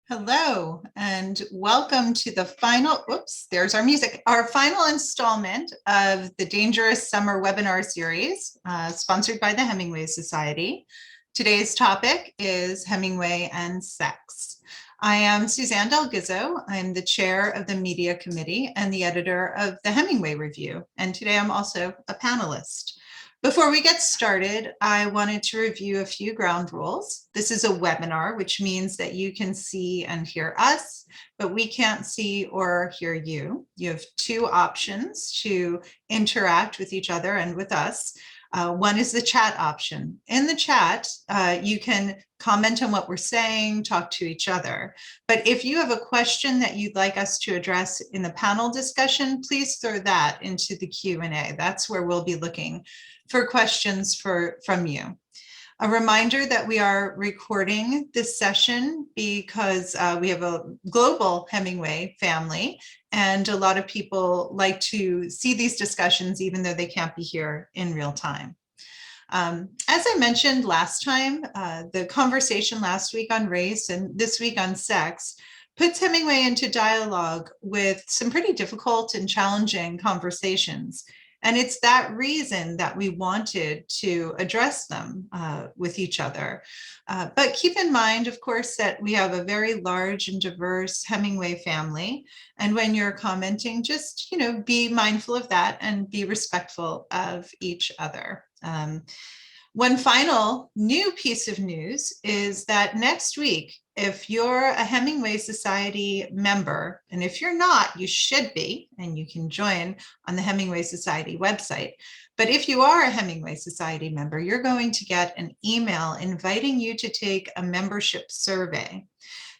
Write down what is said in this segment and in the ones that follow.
Hello, and welcome to the final, there's our music, our final installment of the Dangerous Summer webinar series, sponsored by the Hemingway Society. Today's topic is Hemingway and Sex. I am Suzanne del Gizzo. I'm the chair of the media committee and the editor of the Hemingway Review, and today I'm also a panelist. Before we get started, I wanted to review a few ground rules. This is a webinar, which means that you can see and hear us, but we can't see or hear you. You have two options to interact with each other and with us. One is the chat option. In the chat, you can comment on what we're saying, talk to each other. But if you have a question that you'd like us to address in the panel discussion, please throw that into the Q&A. That's where we'll be looking for questions from you. A reminder that we are recording this session because we have a global Hemingway family, and a lot of people like to see these discussions even though they can't be here in real time. As I mentioned last time, the conversation last week on race and this week on sex puts Hemingway into dialogue with some pretty difficult and challenging conversations. And it's that reason that we wanted to address them with each other. But keep in mind, of course, that we have a very large and diverse Hemingway family. And when you're commenting, just be mindful of that and be respectful of each other. One final new piece of news is that next week, if you're a Hemingway Society member, and if you're not, you should be, and you can join on the Hemingway Society website. But if you are a Hemingway Society member, you're going to get an email inviting you to take a membership survey.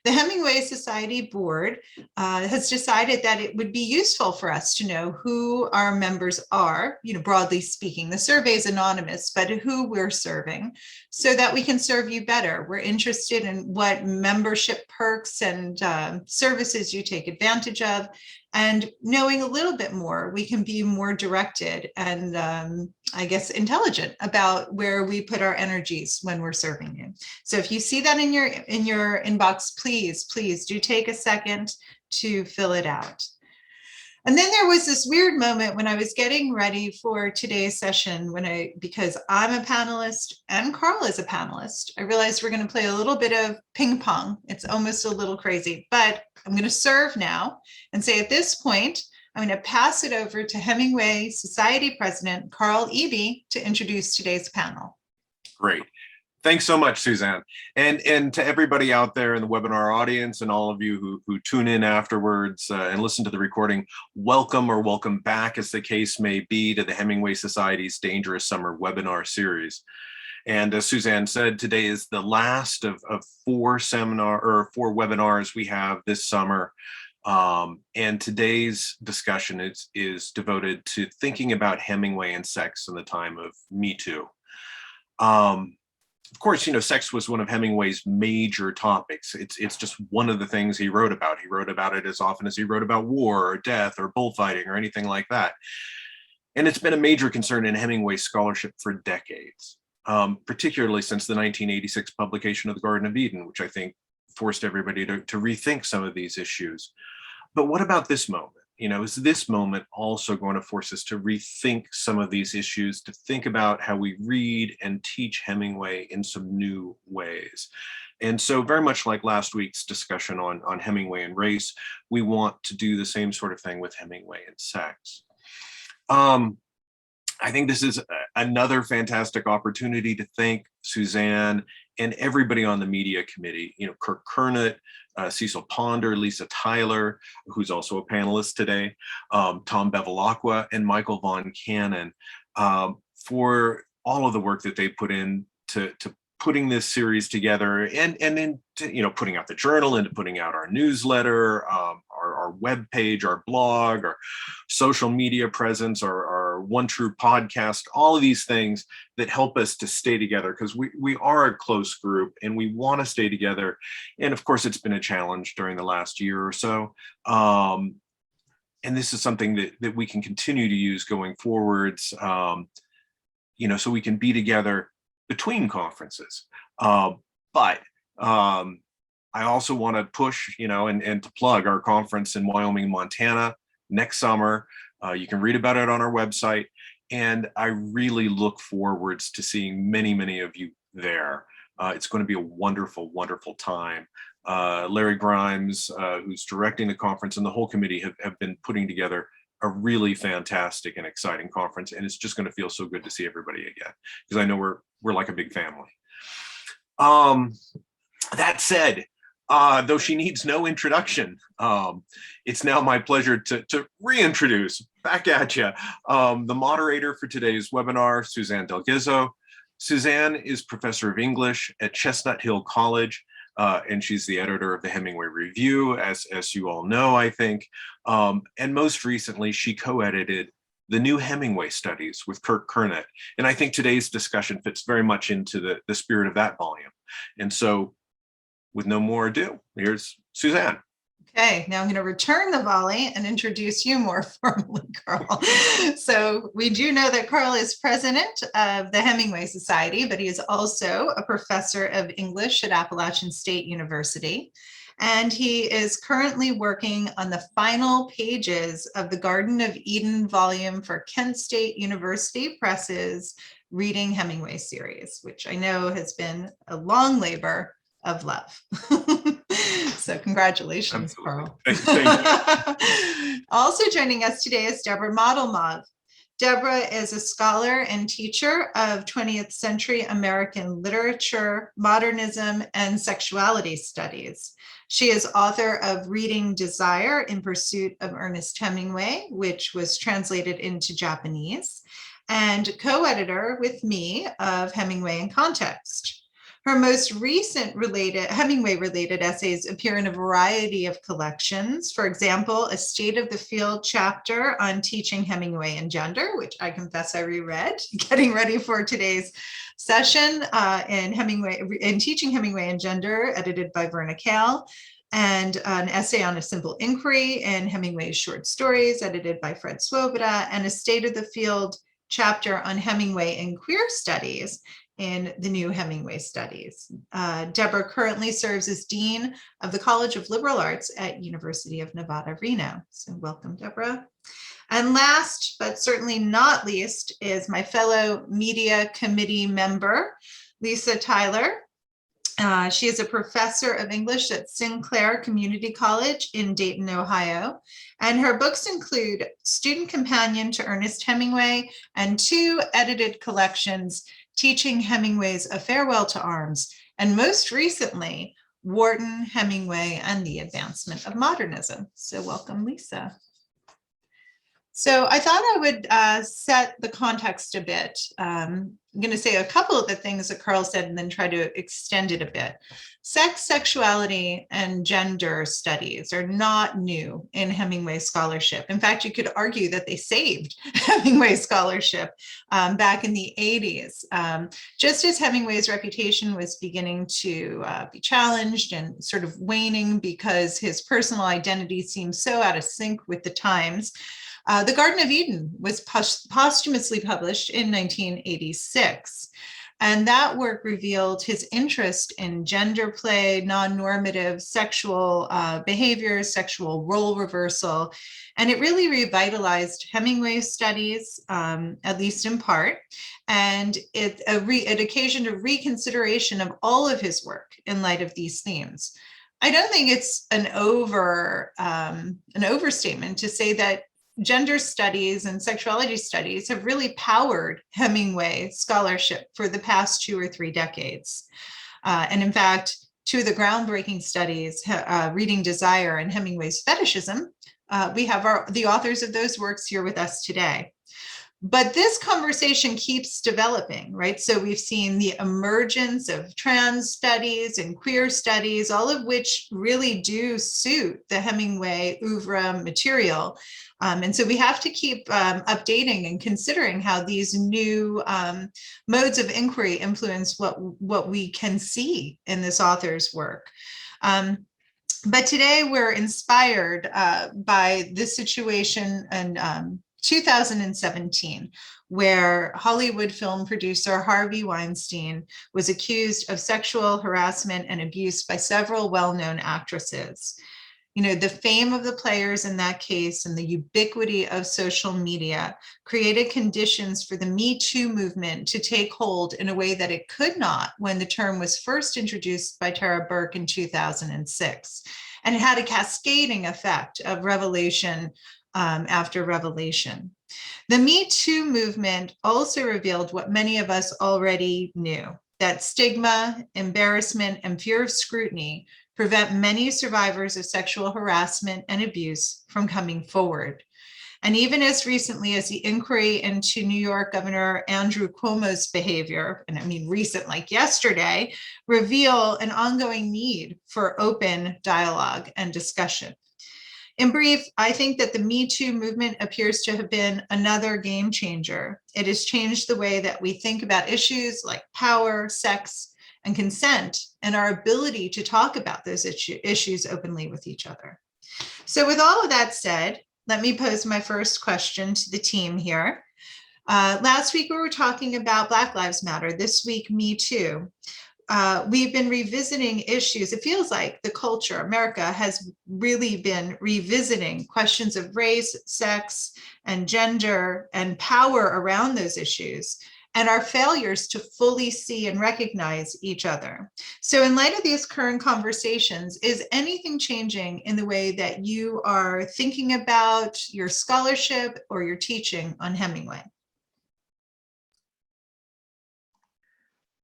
The Hemingway Society board has decided that it would be useful for us to know who our members are, broadly speaking. The survey is anonymous, but who we're serving so that we can serve you better. We're interested in what membership perks and services you take advantage of. And knowing a little bit more, we can be more directed and I guess intelligent about where we put our energies when we're serving you. So if you see that in your inbox, please do take a second to fill it out. And then there was this weird moment when I was getting ready for today's session because I'm a panelist and Carl is a panelist, I realized we're going to play a little bit of ping pong. It's almost a little crazy, but I'm going to serve now and say at this point, I'm going to pass it over to Hemingway Society President Carl Eby to introduce today's panel. Great. Thanks so much, Suzanne. And to everybody out there in the webinar audience and all of you who tune in afterwards and listen to the recording, welcome or welcome back, as the case may be, to the Hemingway Society's Dangerous Summer webinar series. And as Suzanne said, today is the last of four webinars we have this summer. And today's discussion is devoted to thinking about Hemingway and sex in the time of Me Too. Of course, sex was one of Hemingway's major topics. It's just one of the things he wrote about. He wrote about it as often as he wrote about war or death or bullfighting or anything like that. And it's been a major concern in Hemingway scholarship for decades, particularly since the 1986 publication of The Garden of Eden, which I think forced everybody to rethink some of these issues. But what about this moment? Is this moment also going to force us to rethink some of these issues, to think about how we read and teach Hemingway in some new ways? And so very much like last week's discussion on Hemingway and race, we want to do the same sort of thing with Hemingway and sex. I think this is another fantastic opportunity to thank Suzanne and everybody on the media committee, Kirk Kernett, Cecil Ponder, Lisa Tyler, who's also a panelist today, Tom Bevilacqua, and Michael Von Cannon, for all of the work that they put in to putting this series together and into putting out the journal, and putting out our newsletter, our web page, our blog, our social media presence, our One True podcast, all of these things that help us to stay together, because we are a close group and we want to stay together. And of course, it's been a challenge during the last year or so. And this is something that we can continue to use going forwards, so we can be together between conferences. But I I also want to push, and to plug our conference in Wyoming, Montana next summer. You can read about it on our website. And I really look forwards to seeing many, many of you there. It's going to be a wonderful, wonderful time. Larry Grimes, who's directing the conference, and the whole committee have been putting together a really fantastic and exciting conference. And it's just going to feel so good to see everybody again, because I know we're like a big family. That said, though she needs no introduction, it's now my pleasure to reintroduce back at you the moderator for today's webinar, Suzanne del Gizzo. Suzanne is professor of English at Chestnut Hill College, and she's the editor of the Hemingway Review, as you all know, I think. And most recently, she co-edited the new Hemingway studies with Kirk Kernet. And I think today's discussion fits very much into the spirit of that volume. And so, with no more ado, here's Suzanne. Okay, now I'm going to return the volley and introduce you more formally, Carl. So we do know that Carl is president of the Hemingway Society, but he is also a professor of English at Appalachian State University. And he is currently working on the final pages of the Garden of Eden volume for Kent State University Press's Reading Hemingway series, which I know has been a long labor of love. So congratulations, Absolutely. Carl. Thank you. Also joining us today is Debra Moddelmog. Debra is a scholar and teacher of 20th century American literature, modernism, and sexuality studies. She is author of Reading Desire in Pursuit of Ernest Hemingway, which was translated into Japanese, and co-editor with me of Hemingway in Context. Her most recent Hemingway-related essays appear in a variety of collections. For example, a State of the Field chapter on teaching Hemingway and gender, which I confess I reread, getting ready for today's session in Teaching Hemingway and Gender, edited by Verna Kale, and an essay on a simple inquiry in Hemingway's short stories, edited by Fred Swoboda, and a State of the Field chapter on Hemingway and queer studies in the new Hemingway studies. Debra currently serves as Dean of the College of Liberal Arts at University of Nevada, Reno. So welcome, Debra. And last, but certainly not least, is my fellow media committee member, Lisa Tyler. She is a professor of English at Sinclair Community College in Dayton, Ohio. And her books include Student Companion to Ernest Hemingway and 2 edited collections, Teaching Hemingway's A Farewell to Arms, and most recently, Wharton, Hemingway, and the Advancement of Modernism. So welcome, Lisa. So I thought I would set the context a bit. I'm going to say a couple of the things that Carl said and then try to extend it a bit. Sex, sexuality, and gender studies are not new in Hemingway scholarship. In fact, you could argue that they saved Hemingway scholarship back in the 80s. Just as Hemingway's reputation was beginning to be challenged and sort of waning because his personal identity seemed so out of sync with the times, The Garden of Eden was posthumously published in 1986. And that work revealed his interest in gender play, non-normative sexual behaviors, sexual role reversal. And it really revitalized Hemingway's studies, at least in part. And it occasioned a reconsideration of all of his work in light of these themes. I don't think it's an overstatement to say that gender studies and sexuality studies have really powered Hemingway scholarship for the past 2 or 3 decades. And in fact, 2 of the groundbreaking studies, Reading Desire and Hemingway's Fetishism, we have the authors of those works here with us today. But this conversation keeps developing, right? So we've seen the emergence of trans studies and queer studies, all of which really do suit the Hemingway oeuvre material. And so we have to keep updating and considering how these new modes of inquiry influence what we can see in this author's work. But today we're inspired by this situation and 2017, where Hollywood film producer Harvey Weinstein was accused of sexual harassment and abuse by several well-known actresses. You know, the fame of the players in that case and the ubiquity of social media created conditions for the Me Too movement to take hold in a way that it could not when the term was first introduced by Tara Burke in 2006. And it had a cascading effect of revelation after revelation. The Me Too movement also revealed what many of us already knew, that stigma, embarrassment, and fear of scrutiny prevent many survivors of sexual harassment and abuse from coming forward. And even as recently as the inquiry into New York Governor Andrew Cuomo's behavior, and I mean recent like yesterday, reveal an ongoing need for open dialogue and discussion. In brief, I think that the Me Too movement appears to have been another game changer. It has changed the way that we think about issues like power, sex, and consent, and our ability to talk about those issues openly with each other. So with all of that said, let me pose my first question to the team here. Last week, we were talking about Black Lives Matter. This week, Me Too. We've been revisiting issues. It feels like the culture, America, has really been revisiting questions of race, sex, and gender and power around those issues, and our failures to fully see and recognize each other. So in light of these current conversations, is anything changing in the way that you are thinking about your scholarship or your teaching on Hemingway?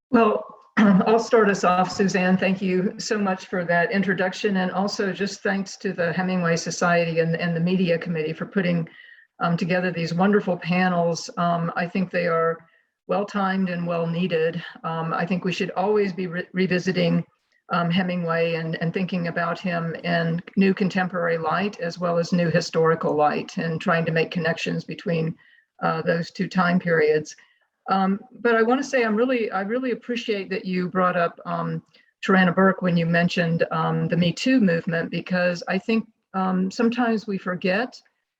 Well, I'll start us off, Suzanne. Thank you so much for that introduction. And also just thanks to the Hemingway Society and the Media Committee for putting together these wonderful panels. I think they are well-timed and well-needed. I think we should always be revisiting Hemingway and thinking about him in new contemporary light as well as new historical light, and trying to make connections between those two time periods. But I want to say I really appreciate that you brought up Tarana Burke when you mentioned the Me Too movement, because I think sometimes we forget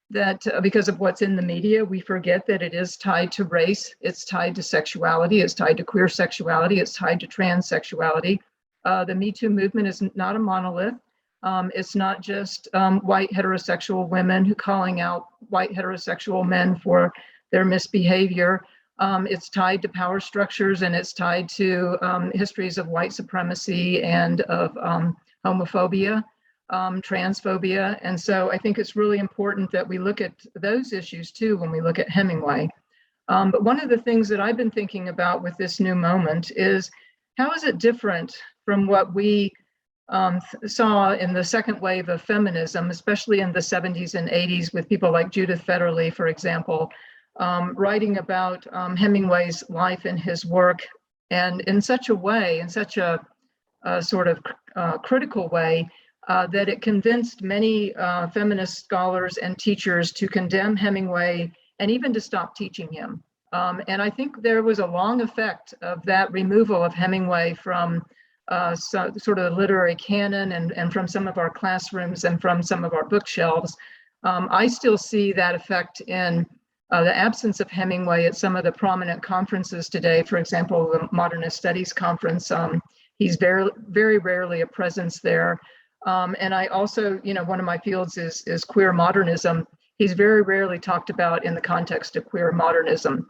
that because of what's in the media, we forget that it is tied to race, it's tied to sexuality, it's tied to queer sexuality, it's tied to transsexuality. The Me Too movement is not a monolith. It's not just white heterosexual women who calling out white heterosexual men for their misbehavior. It's tied to power structures, and it's tied to histories of white supremacy and of homophobia, transphobia. And so I think it's really important that we look at those issues too when we look at Hemingway. But one of the things that I've been thinking about with this new moment is, how is it different from what we saw in the second wave of feminism, especially in the 70s and 80s, with people like Judith Federle, for example, writing about Hemingway's life and his work, and in such a way, in such a sort of critical way, that it convinced many feminist scholars and teachers to condemn Hemingway and even to stop teaching him. And I think there was a long effect of that removal of Hemingway from sort of the literary canon and from some of our classrooms and from some of our bookshelves. I still see that effect in the absence of Hemingway at some of the prominent conferences today. For example, the Modernist Studies Conference, he's very, very rarely a presence there. And I also, one of my fields is queer modernism. He's very rarely talked about in the context of queer modernism.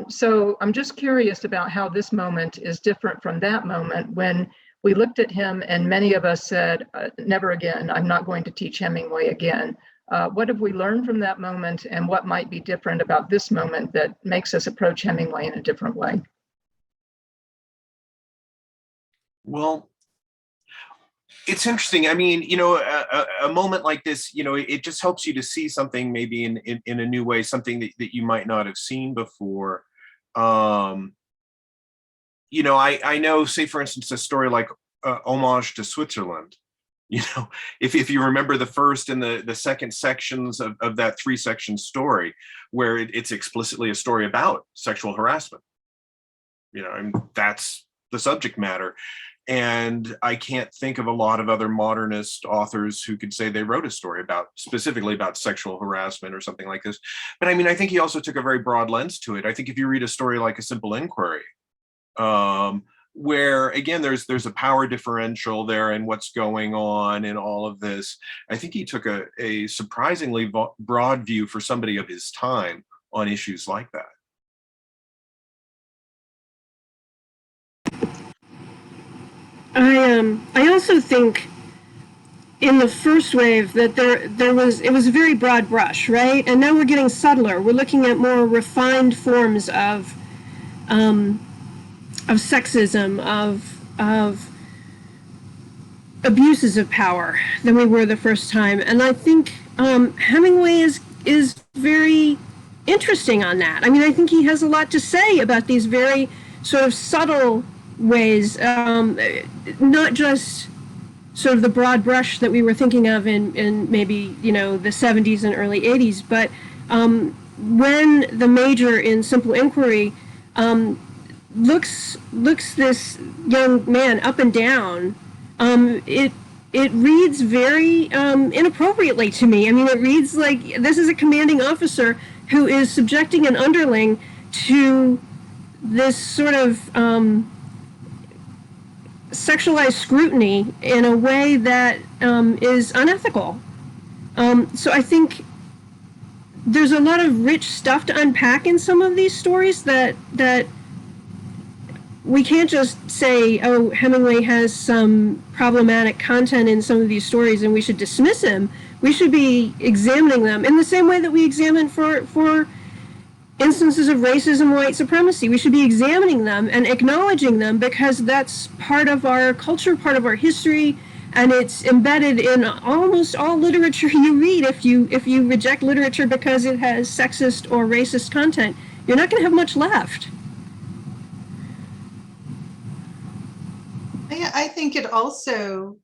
So I'm just curious about how this moment is different from that moment when we looked at him and many of us said, never again, I'm not going to teach Hemingway again. What have we learned from that moment, and what might be different about this moment that makes us approach Hemingway in a different way? Well, it's interesting. I mean, a moment like this, it just helps you to see something maybe in a new way, something that you might not have seen before. I know, say, for instance, a story like Homage to Switzerland. If you remember the first and the second sections of that 3-section story, where it's explicitly a story about sexual harassment. And that's the subject matter. And I can't think of a lot of other modernist authors who could say they wrote a story specifically about sexual harassment or something like this. But I mean, I think he also took a very broad lens to it. I think if you read a story like A Simple Inquiry, where again, there's a power differential there and what's going on in all of this, I think he took a surprisingly broad view for somebody of his time on issues like that. I also think in the first wave that it was a very broad brush, right? And now we're getting subtler. We're looking at more refined forms of sexism, of abuses of power than we were the first time. And I think Hemingway is very interesting on that. I mean, I think he has a lot to say about these very sort of subtle ways, not just sort of the broad brush that we were thinking of in maybe, you know, the 70s and early 80s, but when the major in Simple Inquiry looks this young man up and down, it reads very inappropriately to me. I mean, it reads like this is a commanding officer who is subjecting an underling to this sort of sexualized scrutiny in a way that is unethical. So I think there's a lot of rich stuff to unpack in some of these stories that we can't just say, oh, Hemingway has some problematic content in some of these stories and we should dismiss him. We should be examining them in the same way that we examine for instances of racism and white supremacy. We should be examining them and acknowledging them because that's part of our culture, part of our history, and it's embedded in almost all literature you read. If you reject literature because it has sexist or racist content, you're not going to have much left. I think it also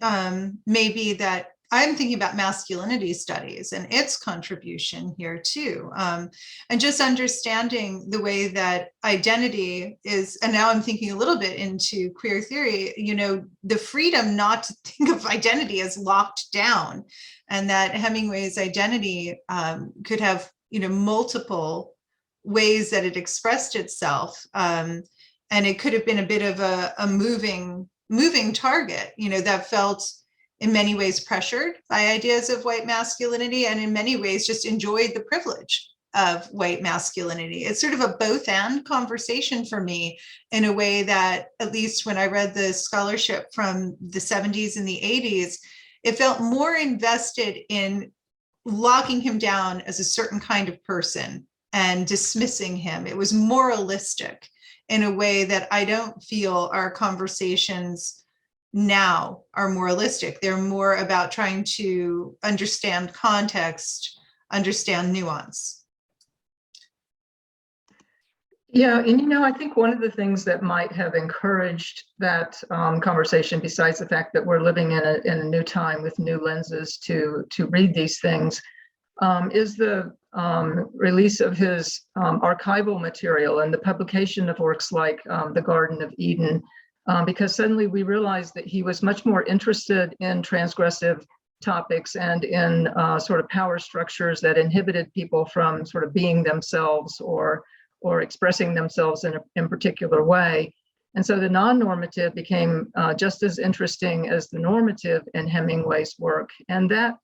may be that I'm thinking about masculinity studies and its contribution here too. And just understanding the way that identity is, and now I'm thinking a little bit into queer theory, you know, the freedom not to think of identity as locked down, and that Hemingway's identity could have, you know, multiple ways that it expressed itself. And it could have been a bit of a moving target, you know, that felt in many ways pressured by ideas of white masculinity, and in many ways just enjoyed the privilege of white masculinity. It's sort of a both and conversation for me, in a way that, at least when I read the scholarship from the 70s and the 80s, it felt more invested in locking him down as a certain kind of person and dismissing him. It was moralistic in a way that I don't feel our conversations now are moralistic. They're more about trying to understand context, understand nuance. Yeah, and you know, I think one of the things that might have encouraged that conversation, besides the fact that we're living in a new time with new lenses to read these things, is the release of his archival material and the publication of works like The Garden of Eden. Because suddenly we realized that he was much more interested in transgressive topics and in sort of power structures that inhibited people from sort of being themselves or expressing themselves in a particular way. And so the non-normative became just as interesting as the normative in Hemingway's work. And that,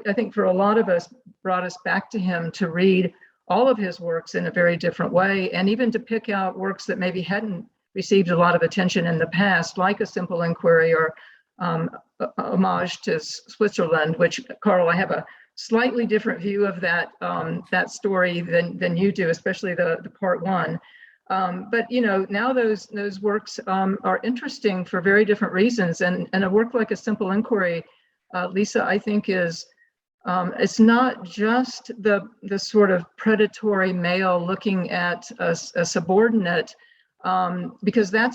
I think, for a lot of us, brought us back to him to read all of his works in a very different way, and even to pick out works that maybe hadn't received a lot of attention in the past, like A Simple Inquiry or Homage to Switzerland, which, Carl, I have a slightly different view of that story than you do, especially the part one. But you know, now those works are interesting for very different reasons, and a work like A Simple Inquiry, Lisa, I think is it's not just the sort of predatory male looking at a subordinate. Because that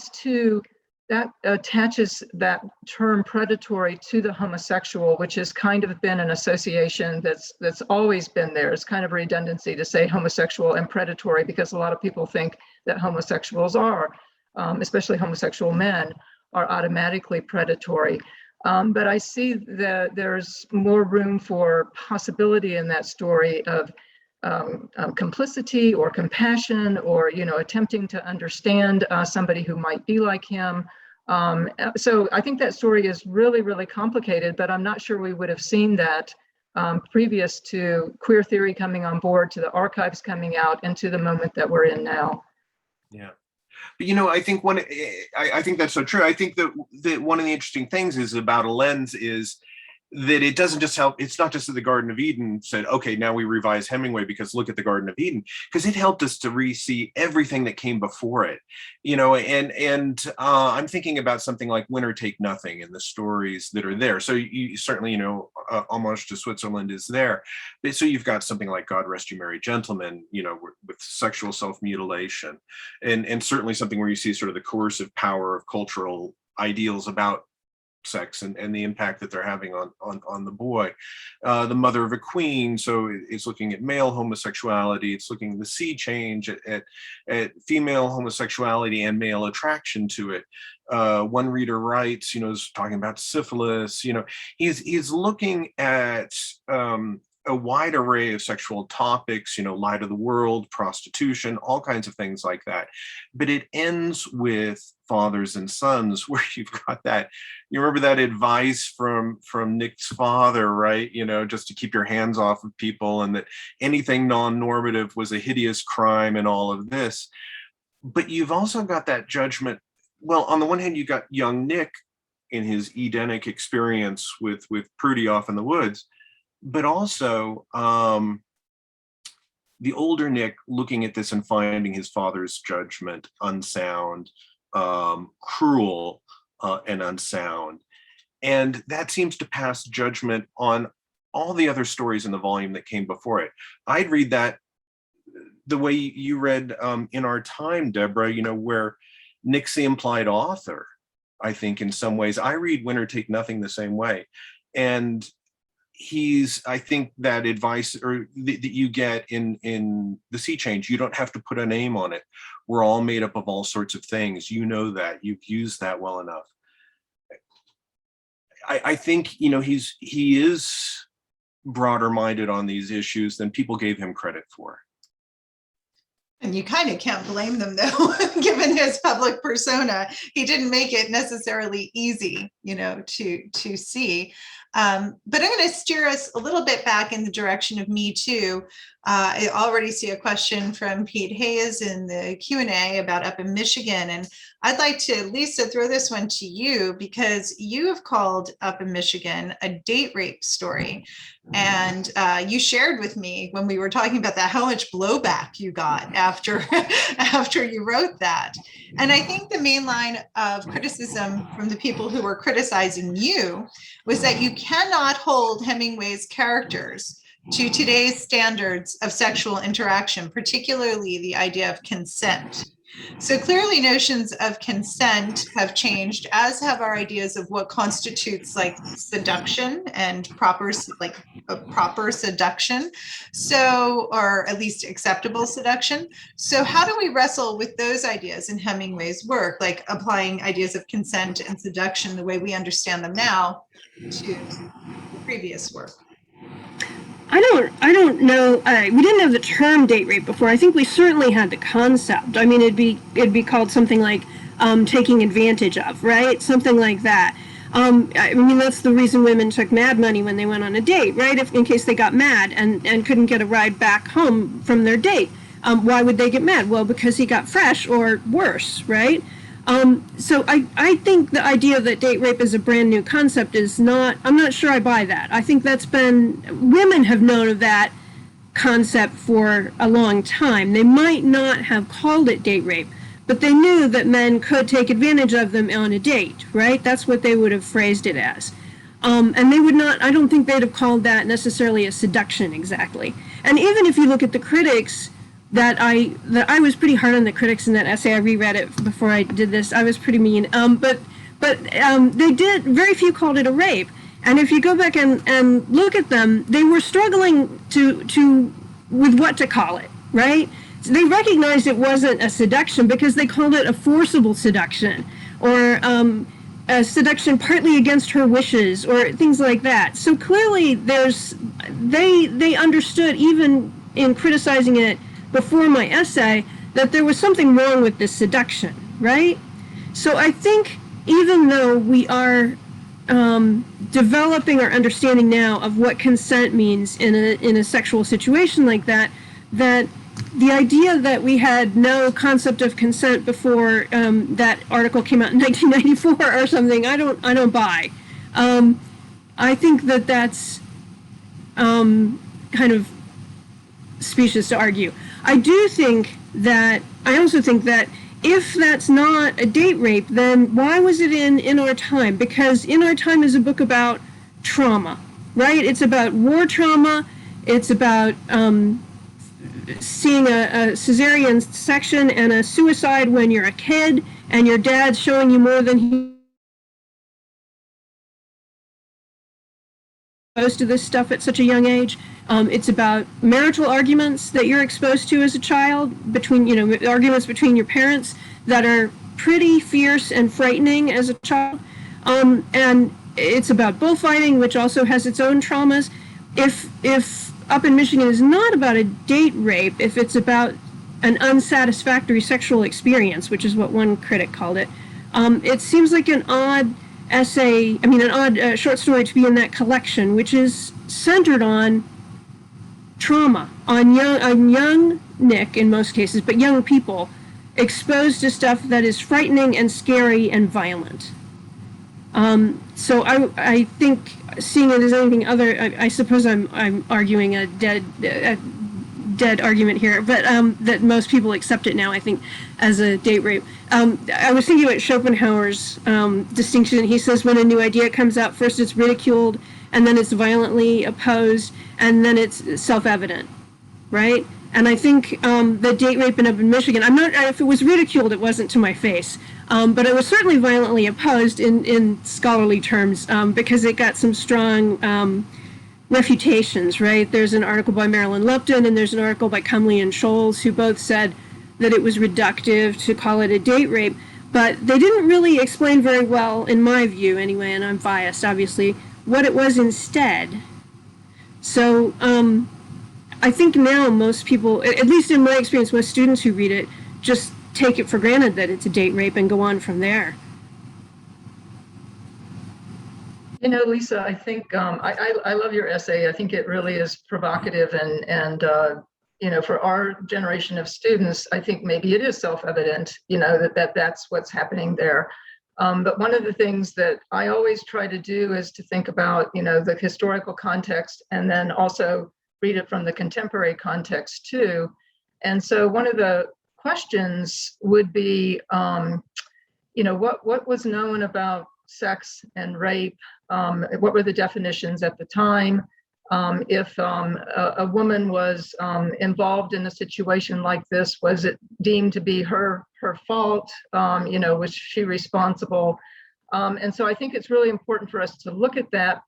attaches that term predatory to the homosexual, which has kind of been an association that's always been there. It's kind of redundancy to say homosexual and predatory, because a lot of people think that homosexuals are especially homosexual men, are automatically predatory. But I see that there's more room for possibility in that story of complicity or compassion, or attempting to understand somebody who might be like him. So I think that story is really, really complicated, but I'm not sure we would have seen that previous to queer theory coming on board, to the archives coming out, and to the moment that we're in now. Yeah. But I think I think that's so true. I think that one of the interesting things is about a lens is that it doesn't just help. It's not just that the Garden of Eden said, okay, now we revise Hemingway because look at the Garden of Eden, because it helped us to re-see everything that came before it, and I'm thinking about something like Winner Take Nothing and the stories that are there. So you certainly, Homage to Switzerland is there. But so you've got something like God Rest You Merry Gentlemen, with sexual self-mutilation, and certainly something where you see sort of the coercive power of cultural ideals about sex and the impact that they're having on the boy. The Mother of a Queen, so it's looking at male homosexuality, it's looking at the sea change at female homosexuality and male attraction to it. One Reader Writes, is talking about syphilis. He's looking at a wide array of sexual topics, light of the world, prostitution, all kinds of things like that. But it ends with fathers and sons, where you've got that, you remember that advice from Nick's father, right? Just to keep your hands off of people, and that anything non-normative was a hideous crime and all of this. But you've also got that judgment. Well, on the one hand, you got young Nick in his Edenic experience with Prudy off in the woods, but also the older Nick looking at this and finding his father's judgment unsound, cruel, and unsound. And that seems to pass judgment on all the other stories in the volume that came before it. I'd read that the way you read In Our Time, Debra, where Nick's the implied author, I think, in some ways. I read Winner Take Nothing the same way. And I think that advice that you get in The Sea Change, you don't have to put a name on it. We're all made up of all sorts of things. That you've used that well enough. I think, he is broader minded on these issues than people gave him credit for. And you kind of can't blame them, though, given his public persona. He didn't make it necessarily easy, to see. But I'm going to steer us a little bit back in the direction of Me Too. I already see a question from Pete Hayes in the Q&A about up in Michigan. And I'd like to, Lisa, throw this one to you, because you have called Up in Michigan a date rape story. And you shared with me when we were talking about that, how much blowback you got after you wrote that. And I think the main line of criticism from the people who were criticizing you was that you cannot hold Hemingway's characters to today's standards of sexual interaction, particularly the idea of consent. So clearly notions of consent have changed, as have our ideas of what constitutes like seduction and proper seduction. So, or at least acceptable seduction. So how do we wrestle with those ideas in Hemingway's work, like applying ideas of consent and seduction the way we understand them now to the previous work? I don't know. We didn't have the term date rape before. I think we certainly had the concept. I mean, it'd be called something like taking advantage of, right? Something like that. I mean, that's the reason women took mad money when they went on a date, right? In case they got mad and couldn't get a ride back home from their date. Why would they get mad? Well, because he got fresh or worse, right? So I think the idea that date rape is a brand new concept is not, I'm not sure I buy that. I think women have known of that concept for a long time. They might not have called it date rape, but they knew that men could take advantage of them on a date, right? That's what they would have phrased it as. And they would not, I don't think they'd have called that necessarily a seduction exactly. And even if you look at the critics, that I was pretty hard on the critics in that essay. I reread it before I did this. I was pretty mean. But they did, very few called it a rape. And if you go back and look at them, they were struggling with what to call it, right? they recognized it wasn't a seduction because they called it a forcible seduction, or a seduction partly against her wishes, or things like that. So clearly they understood, even in criticizing it before my essay, that there was something wrong with this seduction, right? So I think even though we are developing our understanding now of what consent means in a sexual situation like that, that the idea that we had no concept of consent before that article came out in 1994 or something, I don't buy. I think that that's kind of specious to argue. I also think that if that's not a date rape, then why was it in Our Time? Because In Our Time is a book about trauma, right? It's about war trauma. It's about seeing a cesarean section and a suicide when you're a kid, and your dad's showing you more than he exposed to this stuff at such a young age. It's about marital arguments that you're exposed to as a child, between, arguments between your parents that are pretty fierce and frightening as a child. And it's about bullfighting, which also has its own traumas. If Up in Michigan is not about a date rape, if it's about an unsatisfactory sexual experience, which is what one critic called it, it seems like an odd short story to be in that collection, which is centered on trauma, on young Nick in most cases, but young people exposed to stuff that is frightening and scary and violent. So I think seeing it as anything other, I suppose I'm arguing a dead argument here, but that most people accept it now, I think, as a date rape. I was thinking about Schopenhauer's distinction. He says when a new idea comes out, first it's ridiculed, and then it's violently opposed, and then it's self-evident, right? And I think the date rape in Up in Michigan, if it was ridiculed, it wasn't to my face, but it was certainly violently opposed in scholarly terms, because it got some strong refutations, right? There's an article by Marilyn Lupton, and there's an article by Cumley and Scholes, who both said that it was reductive to call it a date rape, but they didn't really explain very well, in my view anyway, and I'm biased obviously, what it was instead. So I think now most people, at least in my experience, most students who read it just take it for granted that it's a date rape and go on from there. Lisa, I think I love your essay. I think it really is provocative, and for our generation of students, I think maybe it is self-evident, that's what's happening there. But one of the things that I always try to do is to think about, the historical context, and then also read it from the contemporary context too. And so one of the questions would be, what was known about sex and rape? What were the definitions at the time? If a woman was involved in a situation like this, was it deemed to be her fault? Was she responsible? And so I think it's really important for us to look at that,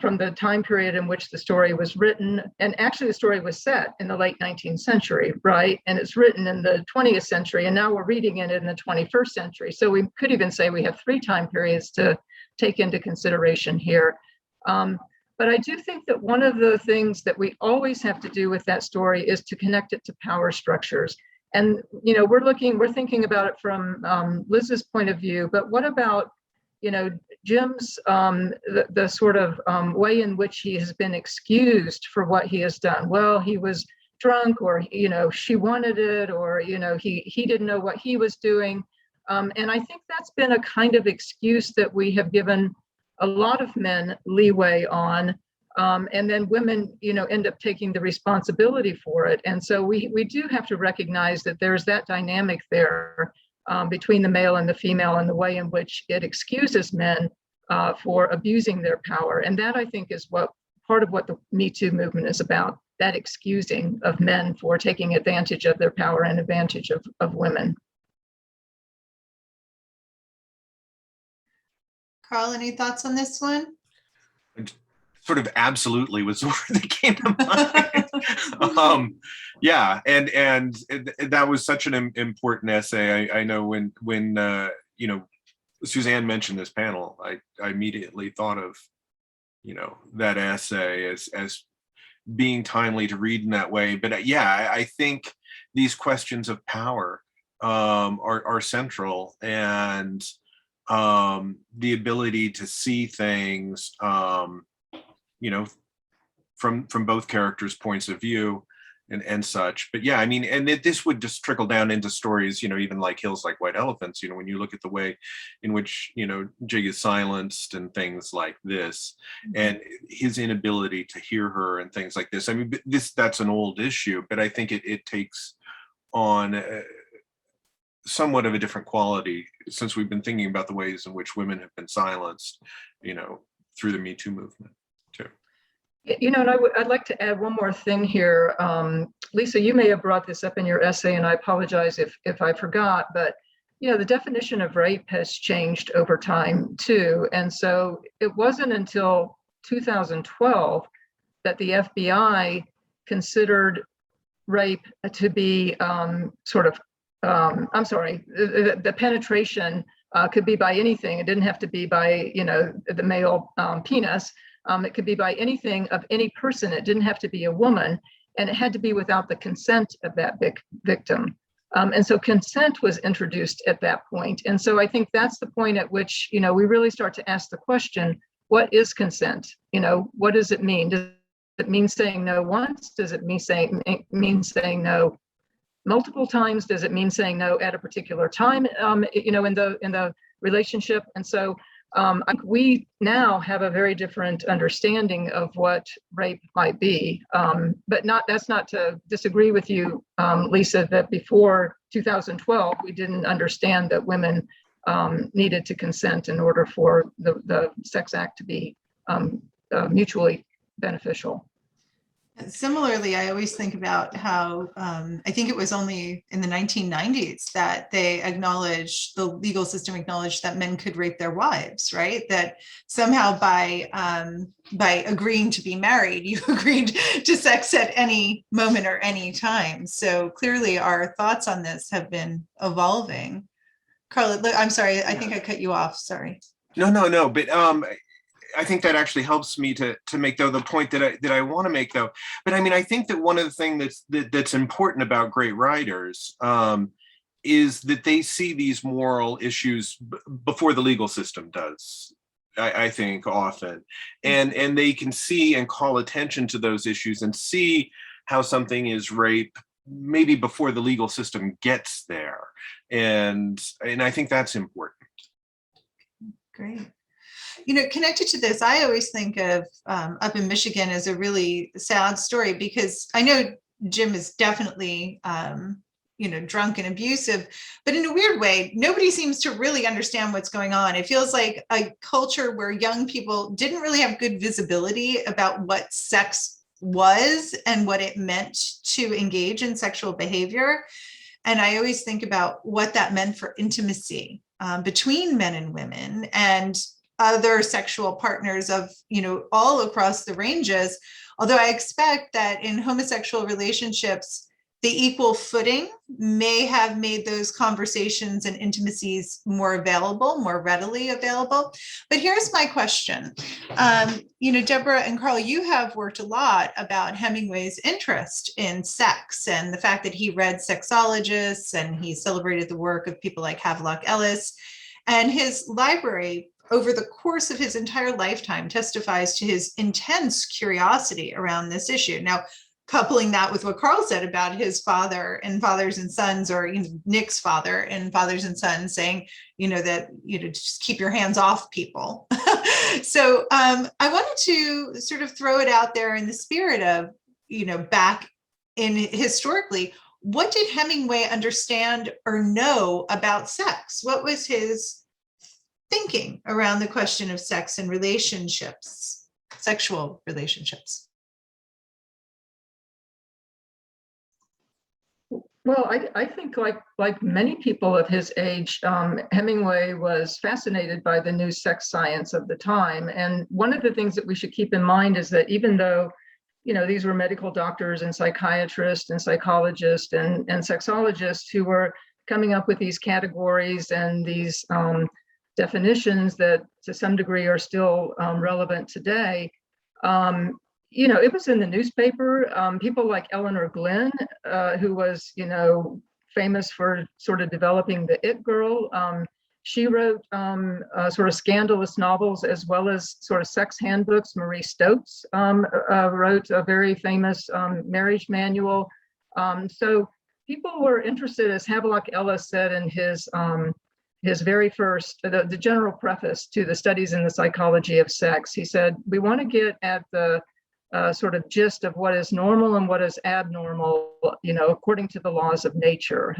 from the time period in which the story was written. And actually the story was set in the late 19th century, right? And it's written in the 20th century, and now we're reading it in the 21st century. So we could even say we have 3 time periods to take into consideration here. But I do think that one of the things that we always have to do with that story is to connect it to power structures. And, we're thinking about it from Liz's point of view, but what about, Jim's, the sort of way in which he has been excused for what he has done? Well, he was drunk, or, she wanted it, or, he didn't know what he was doing. And I think that's been a kind of excuse that we have given a lot of men leeway on, and then women, end up taking the responsibility for it. And so we do have to recognize that there's that dynamic there between the male and the female, and the way in which it excuses men for abusing their power. And that, I think, is part of what the Me Too movement is about, that excusing of men for taking advantage of their power and advantage of women. Carl, any thoughts on this one? sort of absolutely was the word that came to mind. Yeah, and that was such an important essay. I know when you know, Suzanne mentioned this panel, I immediately thought of, you know, that essay as being timely to read in that way. But yeah, I think these questions of power are central, and the ability to see things, you know, from both characters' points of view and such. But yeah, I mean, and this would just trickle down into stories, you know, even like Hills Like White Elephants, you know, when you look at the way in which, you know, Jig is silenced and things like this, and his inability to hear her and things like this. I mean, that's an old issue, but I think it takes on somewhat of a different quality since we've been thinking about the ways in which women have been silenced, you know, through the Me Too movement too. You know, and I'd like to add one more thing here. Lisa, you may have brought this up in your essay, and I apologize if I forgot, but you know, the definition of rape has changed over time too. And so it wasn't until 2012 that the FBI considered rape to be I'm sorry, the penetration could be by anything. It didn't have to be by, you know, the male penis. It could be by anything of any person. It didn't have to be a woman, and it had to be without the consent of that victim. And so consent was introduced at that point. And so I think that's the point at which, you know, we really start to ask the question, what is consent? You know, what does it mean? Does it mean saying no once? Does it mean saying no multiple times? Does it mean saying no at a particular time, you know, in the relationship? And so we now have a very different understanding of what rape might be, but that's not to disagree with you, Lisa, that before 2012, we didn't understand that women needed to consent in order for the sex act to be mutually beneficial. Similarly, I always think about how I think it was only in the 1990s that they acknowledged, the legal system acknowledged that men could rape their wives, right? That somehow by agreeing to be married, you agreed to sex at any moment or any time. So clearly our thoughts on this have been evolving. Carla, I'm sorry, I think I cut you off, sorry. No, but I think that actually helps me to make though the point that I want to make though. But I mean, I think that one of the things that's important about great writers is that they see these moral issues before the legal system does. I think often, and they can see and call attention to those issues and see how something is rape maybe before the legal system gets there, and I think that's important. Great. You know, connected to this, I always think of up in Michigan as a really sad story, because I know Jim is definitely, you know, drunk and abusive, but in a weird way, nobody seems to really understand what's going on. It feels like a culture where young people didn't really have good visibility about what sex was and what it meant to engage in sexual behavior. And I always think about what that meant for intimacy between men and women and other sexual partners of, you know, all across the ranges. Although I expect that in homosexual relationships, the equal footing may have made those conversations and intimacies more available, more readily available. But here's my question. You know, Debra and Carl, you have worked a lot about Hemingway's interest in sex and the fact that he read sexologists and he celebrated the work of people like Havelock Ellis, and his library over the course of his entire lifetime testifies to his intense curiosity around this issue. Now, coupling that with what Carl said about his father and Fathers and Sons, or you know, Nick's father and Fathers and Sons saying, you know, that, you know, just keep your hands off people. So I wanted to sort of throw it out there in the spirit of, you know, back in historically, what did Hemingway understand or know about sex? What was his thinking around the question of sex and relationships, sexual relationships? Well, I think like many people of his age, Hemingway was fascinated by the new sex science of the time. And one of the things that we should keep in mind is that even though, these were medical doctors and psychiatrists and psychologists and sexologists who were coming up with these categories and these definitions that to some degree are still relevant today, it was in the newspaper. People like Eleanor Glynn, who was, famous for sort of developing the it girl. She wrote sort of scandalous novels as well as sort of sex handbooks. Marie Stopes wrote a very famous marriage manual. So people were interested, as Havelock Ellis said in his very first, the general preface to the Studies in the Psychology of Sex. He said, we want to get at the sort of gist of what is normal and what is abnormal, according to the laws of nature.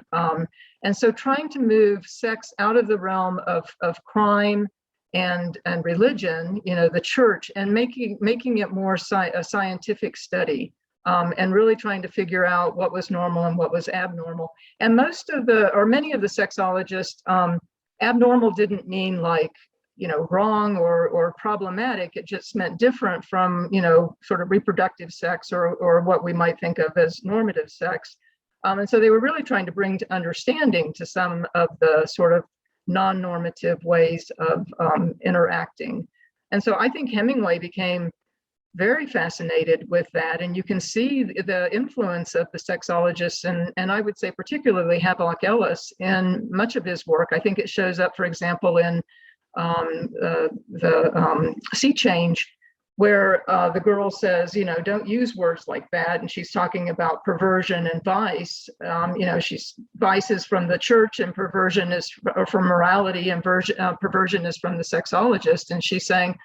And so trying to move sex out of the realm of crime and religion, the church, and making it more a scientific study, and really trying to figure out what was normal and what was abnormal. And many of the sexologists, abnormal didn't mean like, wrong or problematic. It just meant different from, sort of reproductive sex or what we might think of as normative sex. And so they were really trying to bring to understanding to some of the sort of non-normative ways of interacting. And so I think Hemingway became very fascinated with that. And you can see the influence of the sexologists, and I would say particularly Havelock Ellis in much of his work. I think it shows up, for example, in the Sea Change, where the girl says, don't use words like that. And she's talking about perversion and vice. Vice is from the church and perversion is from morality, and perversion is from the sexologist. And she's saying,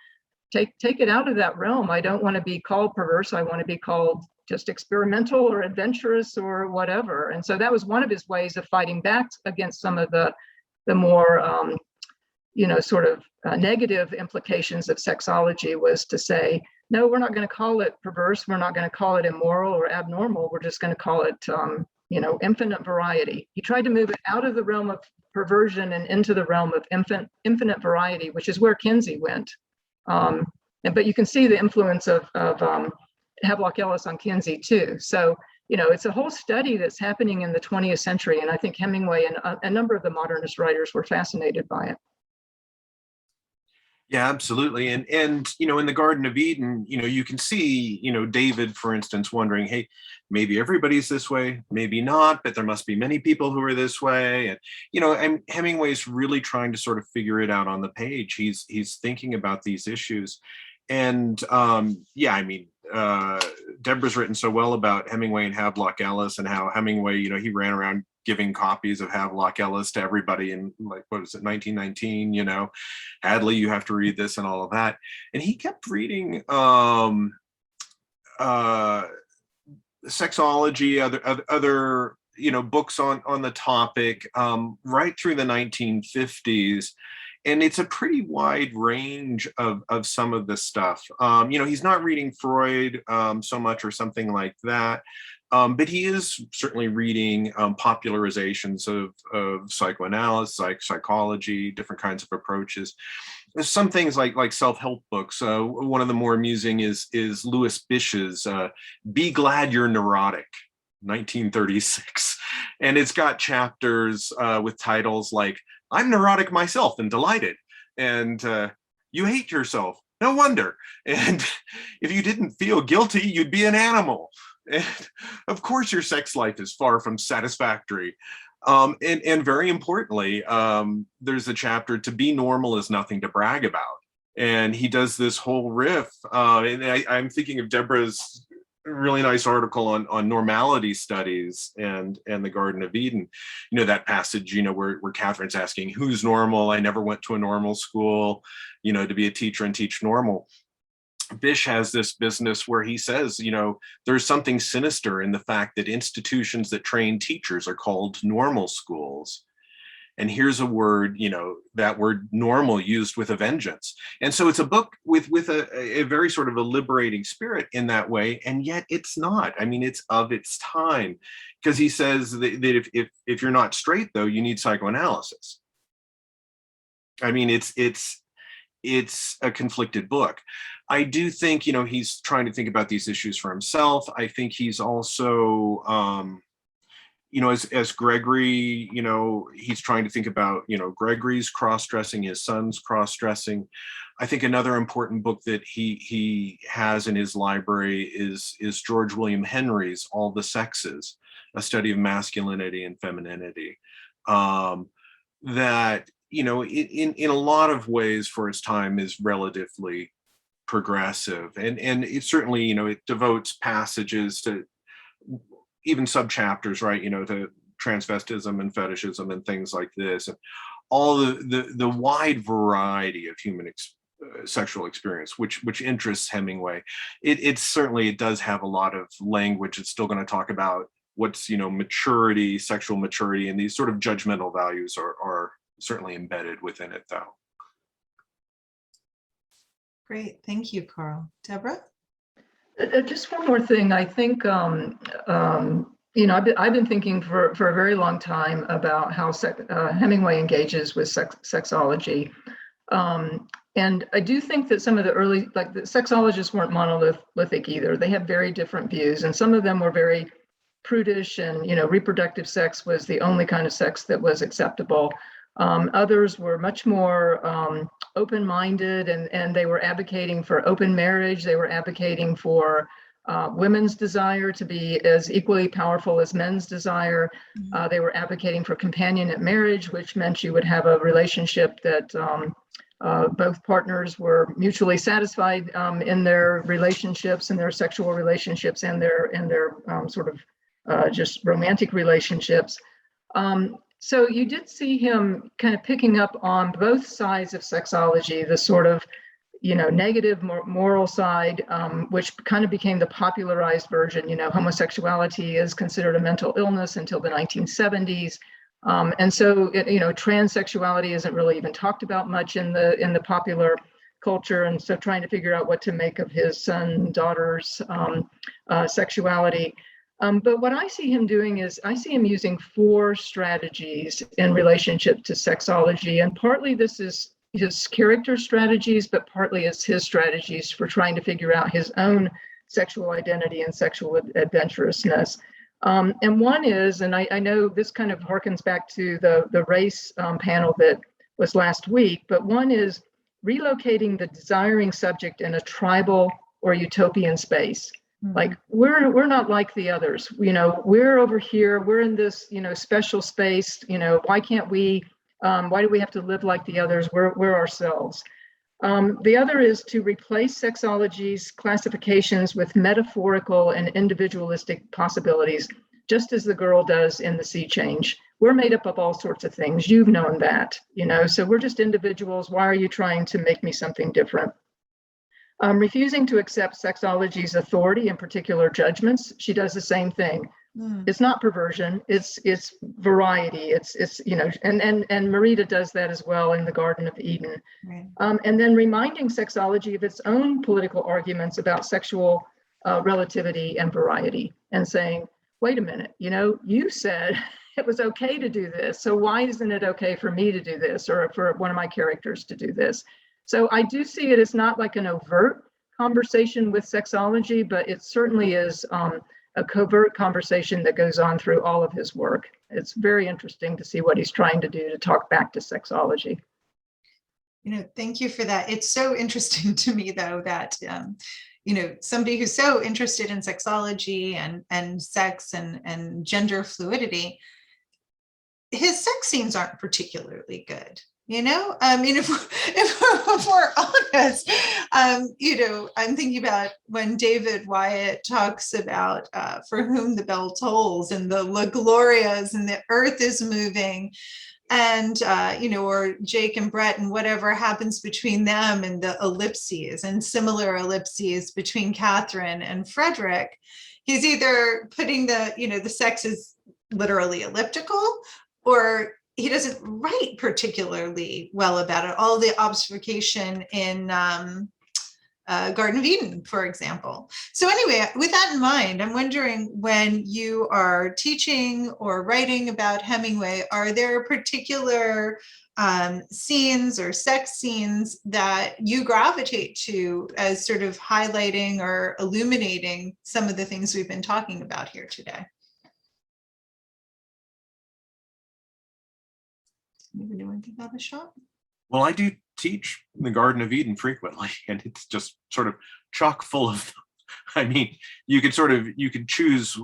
take it out of that realm. I don't want to be called perverse. I want to be called just experimental or adventurous or whatever. And so that was one of his ways of fighting back against some of the more sort of negative implications of sexology, was to say, no, we're not going to call it perverse. We're not going to call it immoral or abnormal. We're just going to call it, infinite variety. He tried to move it out of the realm of perversion and into the realm of infinite variety, which is where Kinsey went. But you can see the influence of Havelock Ellis on Kinsey too. So, it's a whole study that's happening in the 20th century. And I think Hemingway and a number of the modernist writers were fascinated by it. Yeah, absolutely. And in the Garden of Eden, you can see, David, for instance, wondering, hey, maybe everybody's this way, maybe not, but there must be many people who are this way. And, and Hemingway's really trying to sort of figure it out on the page. He's thinking about these issues. And Debra's written so well about Hemingway and Havelock Ellis, and how Hemingway, he ran around giving copies of Havelock Ellis to everybody in, like, what was it, 1919, Hadley, you have to read this and all of that. And he kept reading sexology, other books on the topic, right through the 1950s. And it's a pretty wide range of some of this stuff. He's not reading Freud so much or something like that. But he is certainly reading popularizations of psychoanalysis, psychology, different kinds of approaches. There's some things like self-help books. One of the more amusing is Louis Bich's "Be Glad You're Neurotic," 1936, and it's got chapters with titles like "I'm neurotic myself and delighted," and "You hate yourself, no wonder," and "If you didn't feel guilty, you'd be an animal." And of course, your sex life is far from satisfactory. And very importantly, there's a chapter, "To be normal is nothing to brag about." And he does this whole riff. And I'm thinking of Debra's really nice article on normality studies and the Garden of Eden. That passage, where Catherine's asking, who's normal? I never went to a normal school, to be a teacher and teach normal. Bish has this business where he says, there's something sinister in the fact that institutions that train teachers are called normal schools. And here's a word, that word normal used with a vengeance. And so it's a book with a very sort of a liberating spirit in that way. And yet it's not. I mean, it's of its time, because he says that if you're not straight, though, you need psychoanalysis. I mean, it's a conflicted book. I do think, he's trying to think about these issues for himself. I think he's also, as Gregory, he's trying to think about, Gregory's cross-dressing, his son's cross-dressing. I think another important book that he has in his library is George William Henry's All the Sexes, a study of masculinity and femininity. That, in a lot of ways for its time is relatively progressive. And it certainly, it devotes passages to even subchapters, right, to transvestism and fetishism and things like this, and all the wide variety of human sexual experience, which interests Hemingway. It certainly does have a lot of language. It's still going to talk about what's, maturity, sexual maturity, and these sort of judgmental values are certainly embedded within it, though. Great, thank you, Carl. Debra? Just one more thing. I think, I've been thinking for a very long time about how Hemingway engages with sexology. And I do think that some of the early, like the sexologists weren't monolithic either. They had very different views, and some of them were very prudish, and, reproductive sex was the only kind of sex that was acceptable. Others were much more open-minded, and they were advocating for open marriage. They were advocating for women's desire to be as equally powerful as men's desire. They were advocating for companionate marriage, which meant you would have a relationship that both partners were mutually satisfied in their relationships, in their sexual relationships, and their sort of just romantic relationships. So you did see him kind of picking up on both sides of sexology, the sort of, negative moral side, which kind of became the popularized version. Homosexuality is considered a mental illness until the 1970s. And so, transsexuality isn't really even talked about much in the popular culture. And so trying to figure out what to make of his son, daughter's sexuality. But what I see him doing is I see him using 4 strategies in relationship to sexology. And partly this is his character strategies, but partly it's his strategies for trying to figure out his own sexual identity and sexual adventurousness. And one is, and I know this kind of harkens back to the race panel that was last week, but one is relocating the desiring subject in a tribal or utopian space. Like we're not like the others, we're over here, we're in this, special space, why can't we, why do we have to live like the others? We're ourselves. The other is to replace sexology's classifications with metaphorical and individualistic possibilities, just as the girl does in The Sea Change. We're made up of all sorts of things. You've known that, so we're just individuals. Why are you trying to make me something different? Refusing to accept sexology's authority and particular judgments, she does the same thing. It's not perversion, it's variety. It's and Marita does that as well in The Garden of Eden. Right. And then reminding sexology of its own political arguments about sexual relativity and variety, and saying, wait a minute, you said it was okay to do this, so why isn't it okay for me to do this, or for one of my characters to do this? So I do see it as not like an overt conversation with sexology, but it certainly is a covert conversation that goes on through all of his work. It's very interesting to see what he's trying to do to talk back to sexology. Thank you for that. It's so interesting to me, though, that, somebody who's so interested in sexology and sex and gender fluidity, his sex scenes aren't particularly good. If we're honest, I'm thinking about when David Wyatt talks about For Whom the Bell Tolls, and the La Glorias, and the earth is moving, and, or Jake and Brett, and whatever happens between them, and the ellipses and similar ellipses between Catherine and Frederick. He's either putting the sex is literally elliptical, or he doesn't write particularly well about it. All the obfuscation in Garden of Eden, for example. So anyway, with that in mind, I'm wondering, when you are teaching or writing about Hemingway, are there particular scenes or sex scenes that you gravitate to as sort of highlighting or illuminating some of the things we've been talking about here today? Anybody want to give that a shot? Well, I do teach the Garden of Eden frequently, and it's just sort of chock full of them. I mean, you could choose,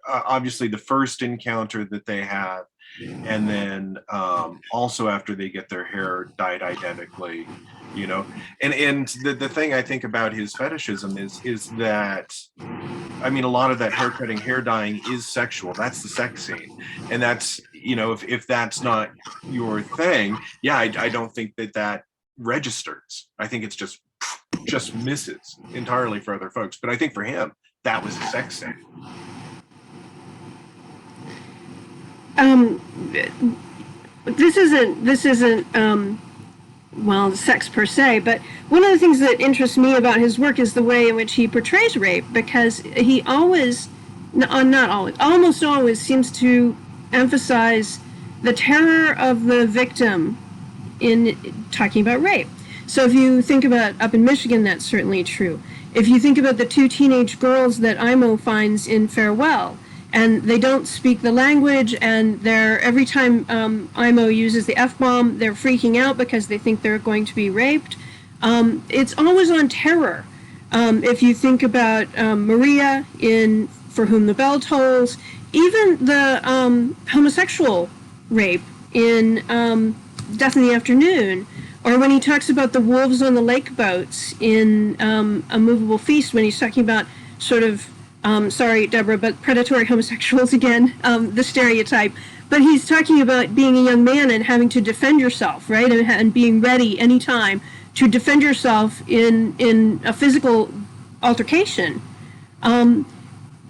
obviously the first encounter that they have, and then also after they get their hair dyed identically, and the thing I think about his fetishism is that, I mean, a lot of that hair cutting, hair dyeing is sexual. That's the sex scene. And that's, if that's not your thing, yeah, I don't think that registers. I think it's just misses entirely for other folks. But I think for him, that was a sex scene. This isn't well, sex per se, but one of the things that interests me about his work is the way in which he portrays rape, because he always, not always, almost always seems to emphasize the terror of the victim in talking about rape. So if you think about up in Michigan, that's certainly true. If you think about the two teenage girls that Imo finds in Farewell, and they don't speak the language, and every time Imo uses the F-bomb, they're freaking out because they think they're going to be raped. It's always on terror. If you think about Maria in For Whom the Bell Tolls, even the homosexual rape in Death in the Afternoon, or when he talks about the wolves on the lake boats in A Movable Feast, when he's talking about sort of, sorry, Deborah, but predatory homosexuals again, the stereotype. But he's talking about being a young man and having to defend yourself, right? And being ready anytime to defend yourself in a physical altercation.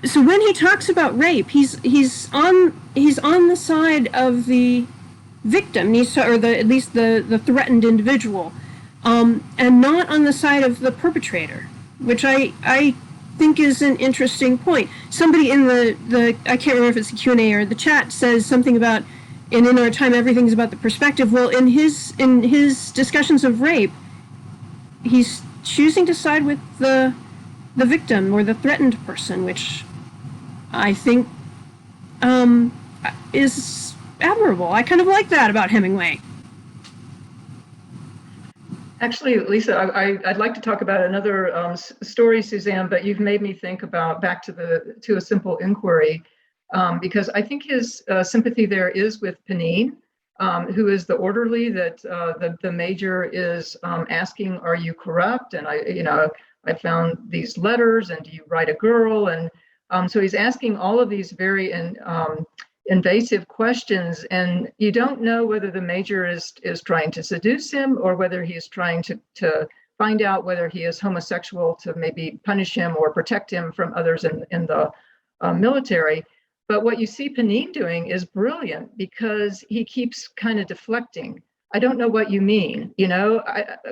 So when he talks about rape, he's on the side of the victim, at least the threatened individual, and not on the side of the perpetrator, which I think is an interesting point. Somebody in the I can't remember if it's the Q&A or the chat says something about, and in our time everything's about the perspective. Well, in his discussions of rape, he's choosing to side with the victim or the threatened person, which I think is admirable. I kind of like that about Hemingway. Actually, Lisa, I'd like to talk about another story, Suzanne, but you've made me think about back to a simple inquiry, because I think his sympathy there is with Panine, who is the orderly that the major is asking, "Are you corrupt?" And I found these letters, and do you write a girl? And so he's asking all of these very invasive questions, and you don't know whether the major is trying to seduce him or whether he is trying to find out whether he is homosexual to maybe punish him or protect him from others in the military. But what you see Panine doing is brilliant, because he keeps kind of deflecting. I don't know what you mean,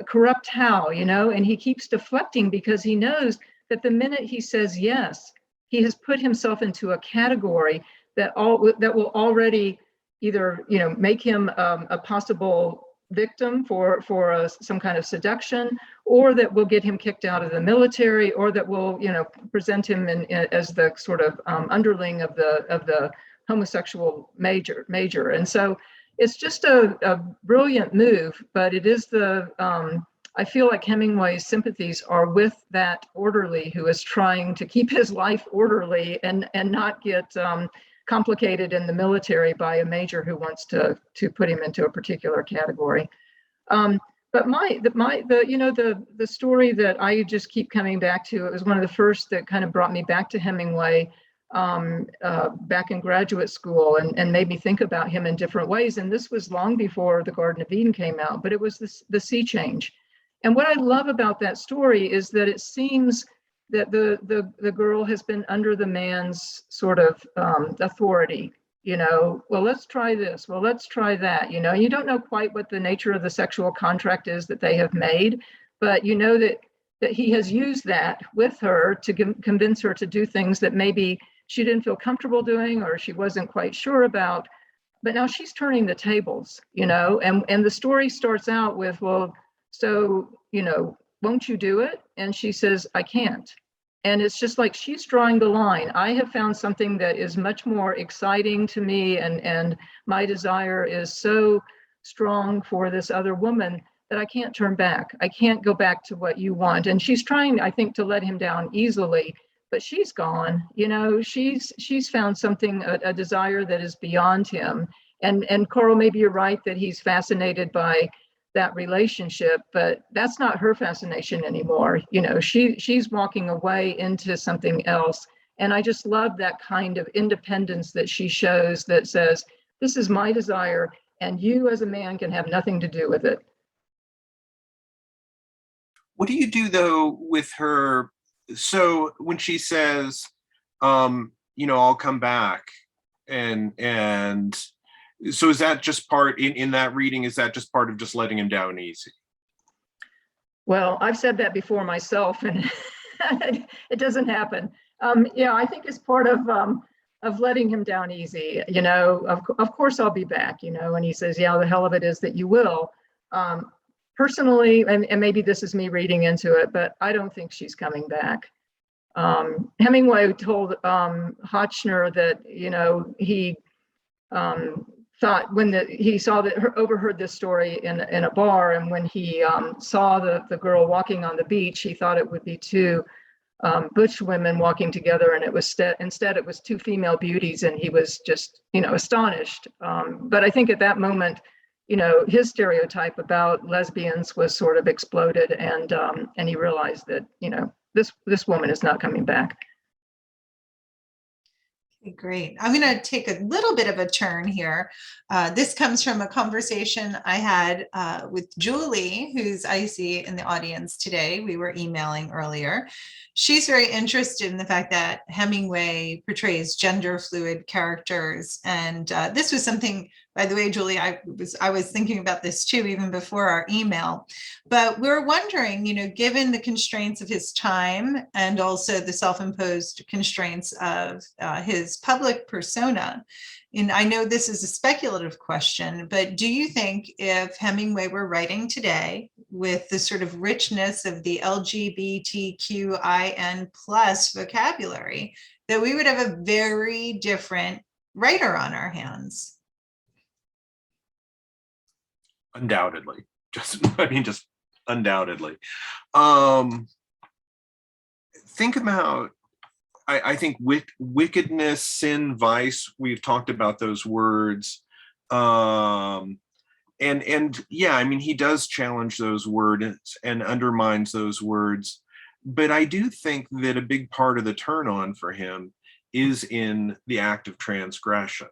corrupt how, and he keeps deflecting because he knows that the minute he says yes, he has put himself into a category that will already either make him a possible victim for some kind of seduction, or that will get him kicked out of the military, or that will present him as the sort of underling of the homosexual major. And so it's just a brilliant move, but it is I feel like Hemingway's sympathies are with that orderly who is trying to keep his life orderly and not get complicated in the military by a major who wants to put him into a particular category. But the story that I just keep coming back to, it was one of the first that kind of brought me back to Hemingway back in graduate school and made me think about him in different ways. And this was long before The Garden of Eden came out, but it was the sea change. And what I love about that story is that it seems that the girl has been under the man's sort of authority well, let's try this. Well, let's try that. You don't know quite what the nature of the sexual contract is that they have made, but you know that he has used that with her to convince her to do things that maybe she didn't feel comfortable doing or she wasn't quite sure about. But now she's turning the tables, and the story starts out with, well, so, won't you do it? And she says, I can't. And it's just like she's drawing the line. I have found something that is much more exciting to me, and my desire is so strong for this other woman that I can't turn back. I can't go back to what you want. And she's trying, I think, to let him down easily, but she's gone. She's found something, a desire that is beyond him. And Carl, maybe you're right that he's fascinated by that relationship, but that's not her fascination anymore. She's walking away into something else. And I just love that kind of independence that she shows, that says, this is my desire and you as a man can have nothing to do with it. What do you do though with her? So when she says, I'll come back, and so is that just part in that reading, is that just part of just letting him down easy? Well, I've said that before myself, and it doesn't happen. I think it's part of letting him down easy. Of course I'll be back, and he says, yeah, the hell of it is that you will. Personally, and maybe this is me reading into it, but I don't think she's coming back. Hemingway told Hotchner that, he thought when he saw that overheard this story in a bar, and when he saw the girl walking on the beach, he thought it would be two butch women walking together, and it was instead it was two female beauties, and he was just astonished. But I think at that moment, his stereotype about lesbians was sort of exploded, and he realized that this woman is not coming back. Okay, great. I'm going to take a little bit of a turn here. This comes from a conversation I had with Julie, who's I see in the audience today. We were emailing earlier. She's very interested in the fact that Hemingway portrays gender fluid characters. And this was something, by the way, Julie, I was thinking about this too, even before our email. But we're wondering, given the constraints of his time and also the self-imposed constraints of his public persona, and I know this is a speculative question, but do you think if Hemingway were writing today with the sort of richness of the LGBTQIN plus vocabulary, that we would have a very different writer on our hands? Undoubtedly, just undoubtedly. Think about, I think wickedness, sin, vice, we've talked about those words. And yeah, I mean, he does challenge those words and undermines those words. But I do think that a big part of the turn on for him is in the act of transgression.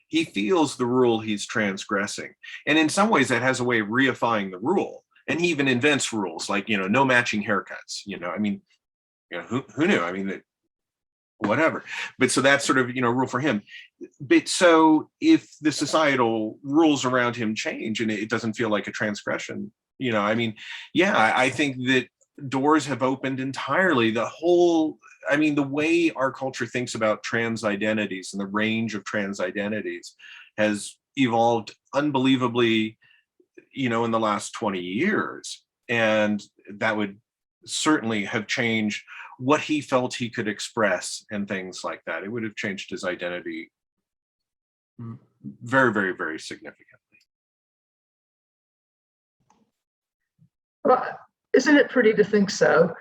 He feels the rule he's transgressing. And in some ways that has a way of reifying the rule. And he even invents rules like, no matching haircuts, I mean, who knew? I mean, whatever. But so that's sort of, rule for him. But so if the societal rules around him change and it doesn't feel like a transgression, I mean, yeah, I think that doors have opened entirely. The way our culture thinks about trans identities and the range of trans identities has evolved unbelievably, in the last 20 years. And that would certainly have changed what he felt he could express and things like that. It would have changed his identity very, very, very significantly. Well, isn't it pretty to think so?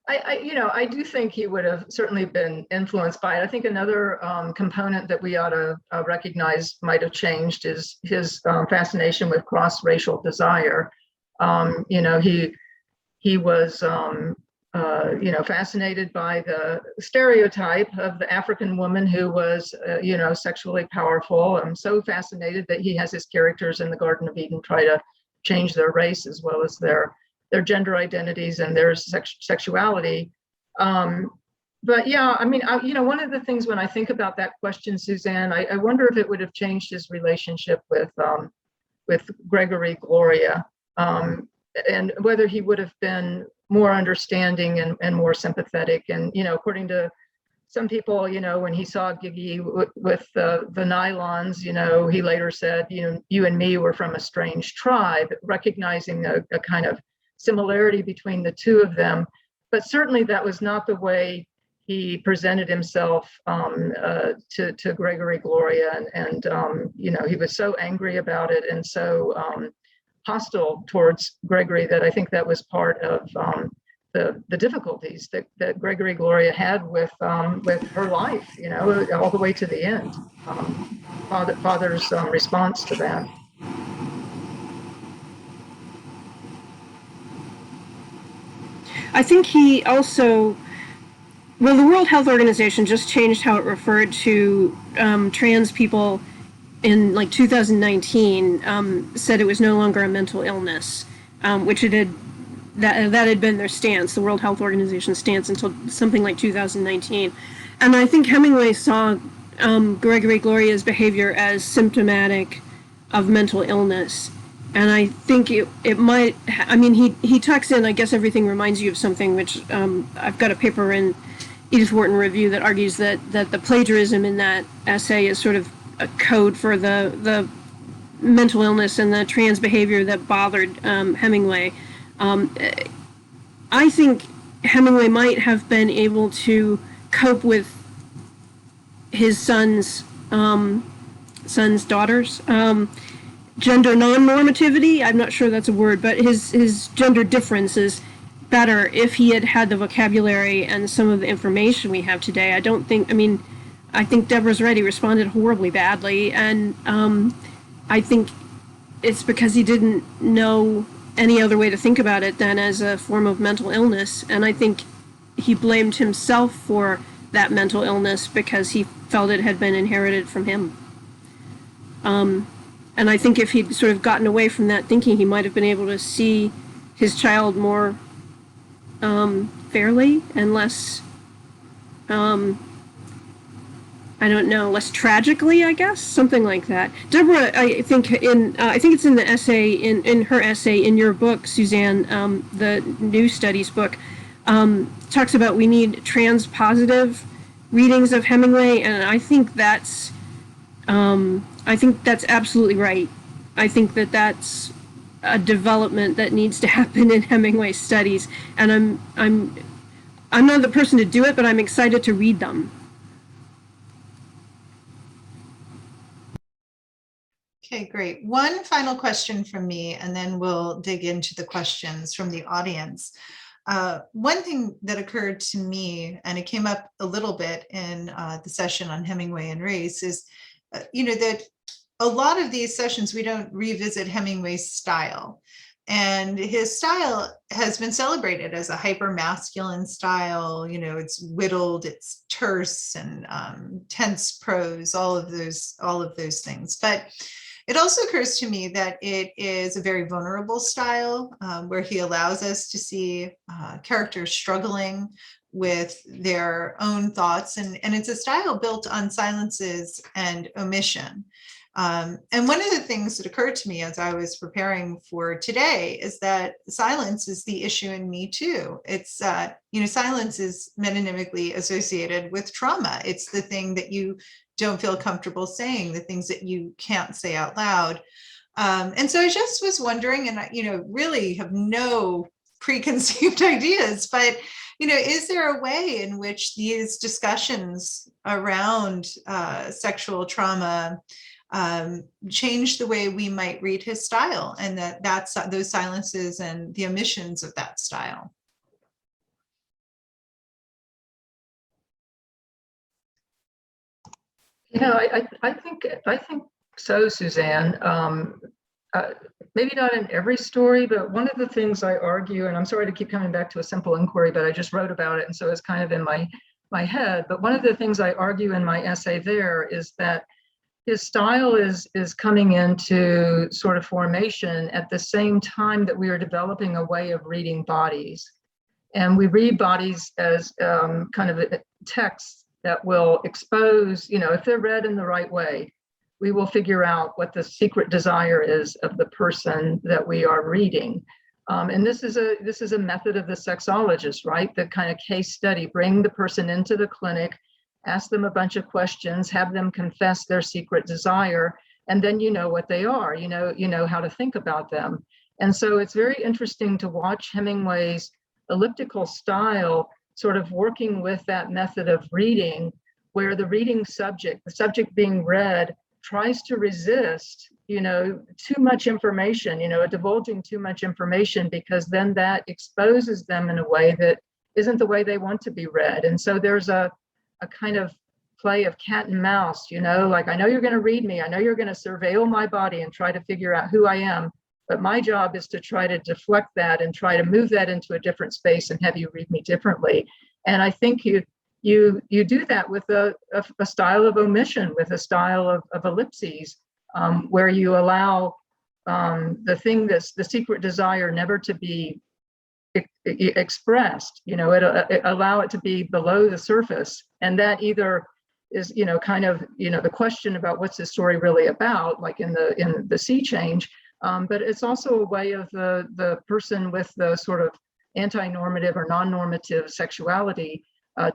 I do think he would have certainly been influenced by it. I think another component that we ought to recognize might have changed is his fascination with cross-racial desire. He was fascinated by the stereotype of the African woman who was sexually powerful. I'm so fascinated that he has his characters in the Garden of Eden try to change their race as well as their gender identities and their sexuality. But yeah, I mean, one of the things when I think about that question, Suzanne, I wonder if it would have changed his relationship with Gregory Gloria, and whether he would have been more understanding and more sympathetic. And, according to some people, when he saw Gigi with the nylons, he later said, you and me were from a strange tribe, recognizing a kind of similarity between the two of them. But certainly that was not the way he presented himself to Gregory Gloria, and he was so angry about it and so hostile towards Gregory that I think that was part of the difficulties that Gregory Gloria had with her life, all the way to the end. Father's response to that. I think he also, well, the World Health Organization just changed how it referred to trans people in like 2019, said it was no longer a mental illness, which it had, that had been their stance, the World Health Organization's stance, until something like 2019. And I think Hemingway saw Gregory Gloria's behavior as symptomatic of mental illness. And I think it might, I mean, he tucks in, I guess everything reminds you of something, which I've got a paper in Edith Wharton Review that argues that the plagiarism in that essay is sort of a code for the mental illness and the trans behavior that bothered Hemingway. I think Hemingway might have been able to cope with his son's daughters' gender non-normativity. I'm not sure that's a word, but his gender differences better if he had had the vocabulary and some of the information we have today. I think Debra's right, he responded horribly badly, and I think it's because he didn't know any other way to think about it than as a form of mental illness, and I think he blamed himself for that mental illness because he felt it had been inherited from him. And I think if he'd sort of gotten away from that thinking, he might have been able to see his child more fairly and less, I don't know, less tragically, I guess, something like that. Debra, I think it's in the essay, in her essay in your book, Suzanne, the New Studies book, talks about we need trans-positive readings of Hemingway, and I think that's absolutely right. I think that's a development that needs to happen in Hemingway studies, and I'm not the person to do it, but I'm excited to read them. Okay, great. One final question from me, and then we'll dig into the questions from the audience. One thing that occurred to me, and it came up a little bit in the session on Hemingway and race, is, that a lot of these sessions, we don't revisit Hemingway's style. And his style has been celebrated as a hyper-masculine style. It's whittled, it's terse and tense prose, all of those things. But it also occurs to me that it is a very vulnerable style, where he allows us to see characters struggling with their own thoughts. And it's a style built on silences and omission. And one of the things that occurred to me as I was preparing for today is that silence is the issue in Me Too. It's, silence is metonymically associated with trauma. It's the thing that you don't feel comfortable saying, the things that you can't say out loud. And so I just was wondering, and I, really have no preconceived ideas, but, is there a way in which these discussions around sexual trauma change the way we might read his style, and that's those silences and the omissions of that style? I think so, Suzanne. Maybe not in every story, but one of the things I argue, and I'm sorry to keep coming back to A Simple Inquiry, but I just wrote about it, and so it's kind of in my head. But one of the things I argue in my essay there is that his style is coming into sort of formation at the same time that we are developing a way of reading bodies. And we read bodies as kind of a text that will expose, if they're read in the right way, we will figure out what the secret desire is of the person that we are reading. And this is a method of the sexologist, right? The kind of case study, bring the person into the clinic, ask them a bunch of questions, have them confess their secret desire, and then you know what they are, you know how to think about them. And so it's very interesting to watch Hemingway's elliptical style sort of working with that method of reading, where the reading subject, the subject being read, tries to resist, too much information, divulging too much information, because then that exposes them in a way that isn't the way they want to be read. And so there's a kind of play of cat and mouse, like, I know you're going to read me, I know you're going to surveil my body and try to figure out who I am, but my job is to try to deflect that and try to move that into a different space and have you read me differently. And I think you do that with a style of omission, with a style of ellipses, where you allow the secret desire never to be expressed, allow it to be below the surface. And that either is, kind of, the question about what's the story really about, like in the sea change, but it's also a way of the person with the sort of anti-normative or non-normative sexuality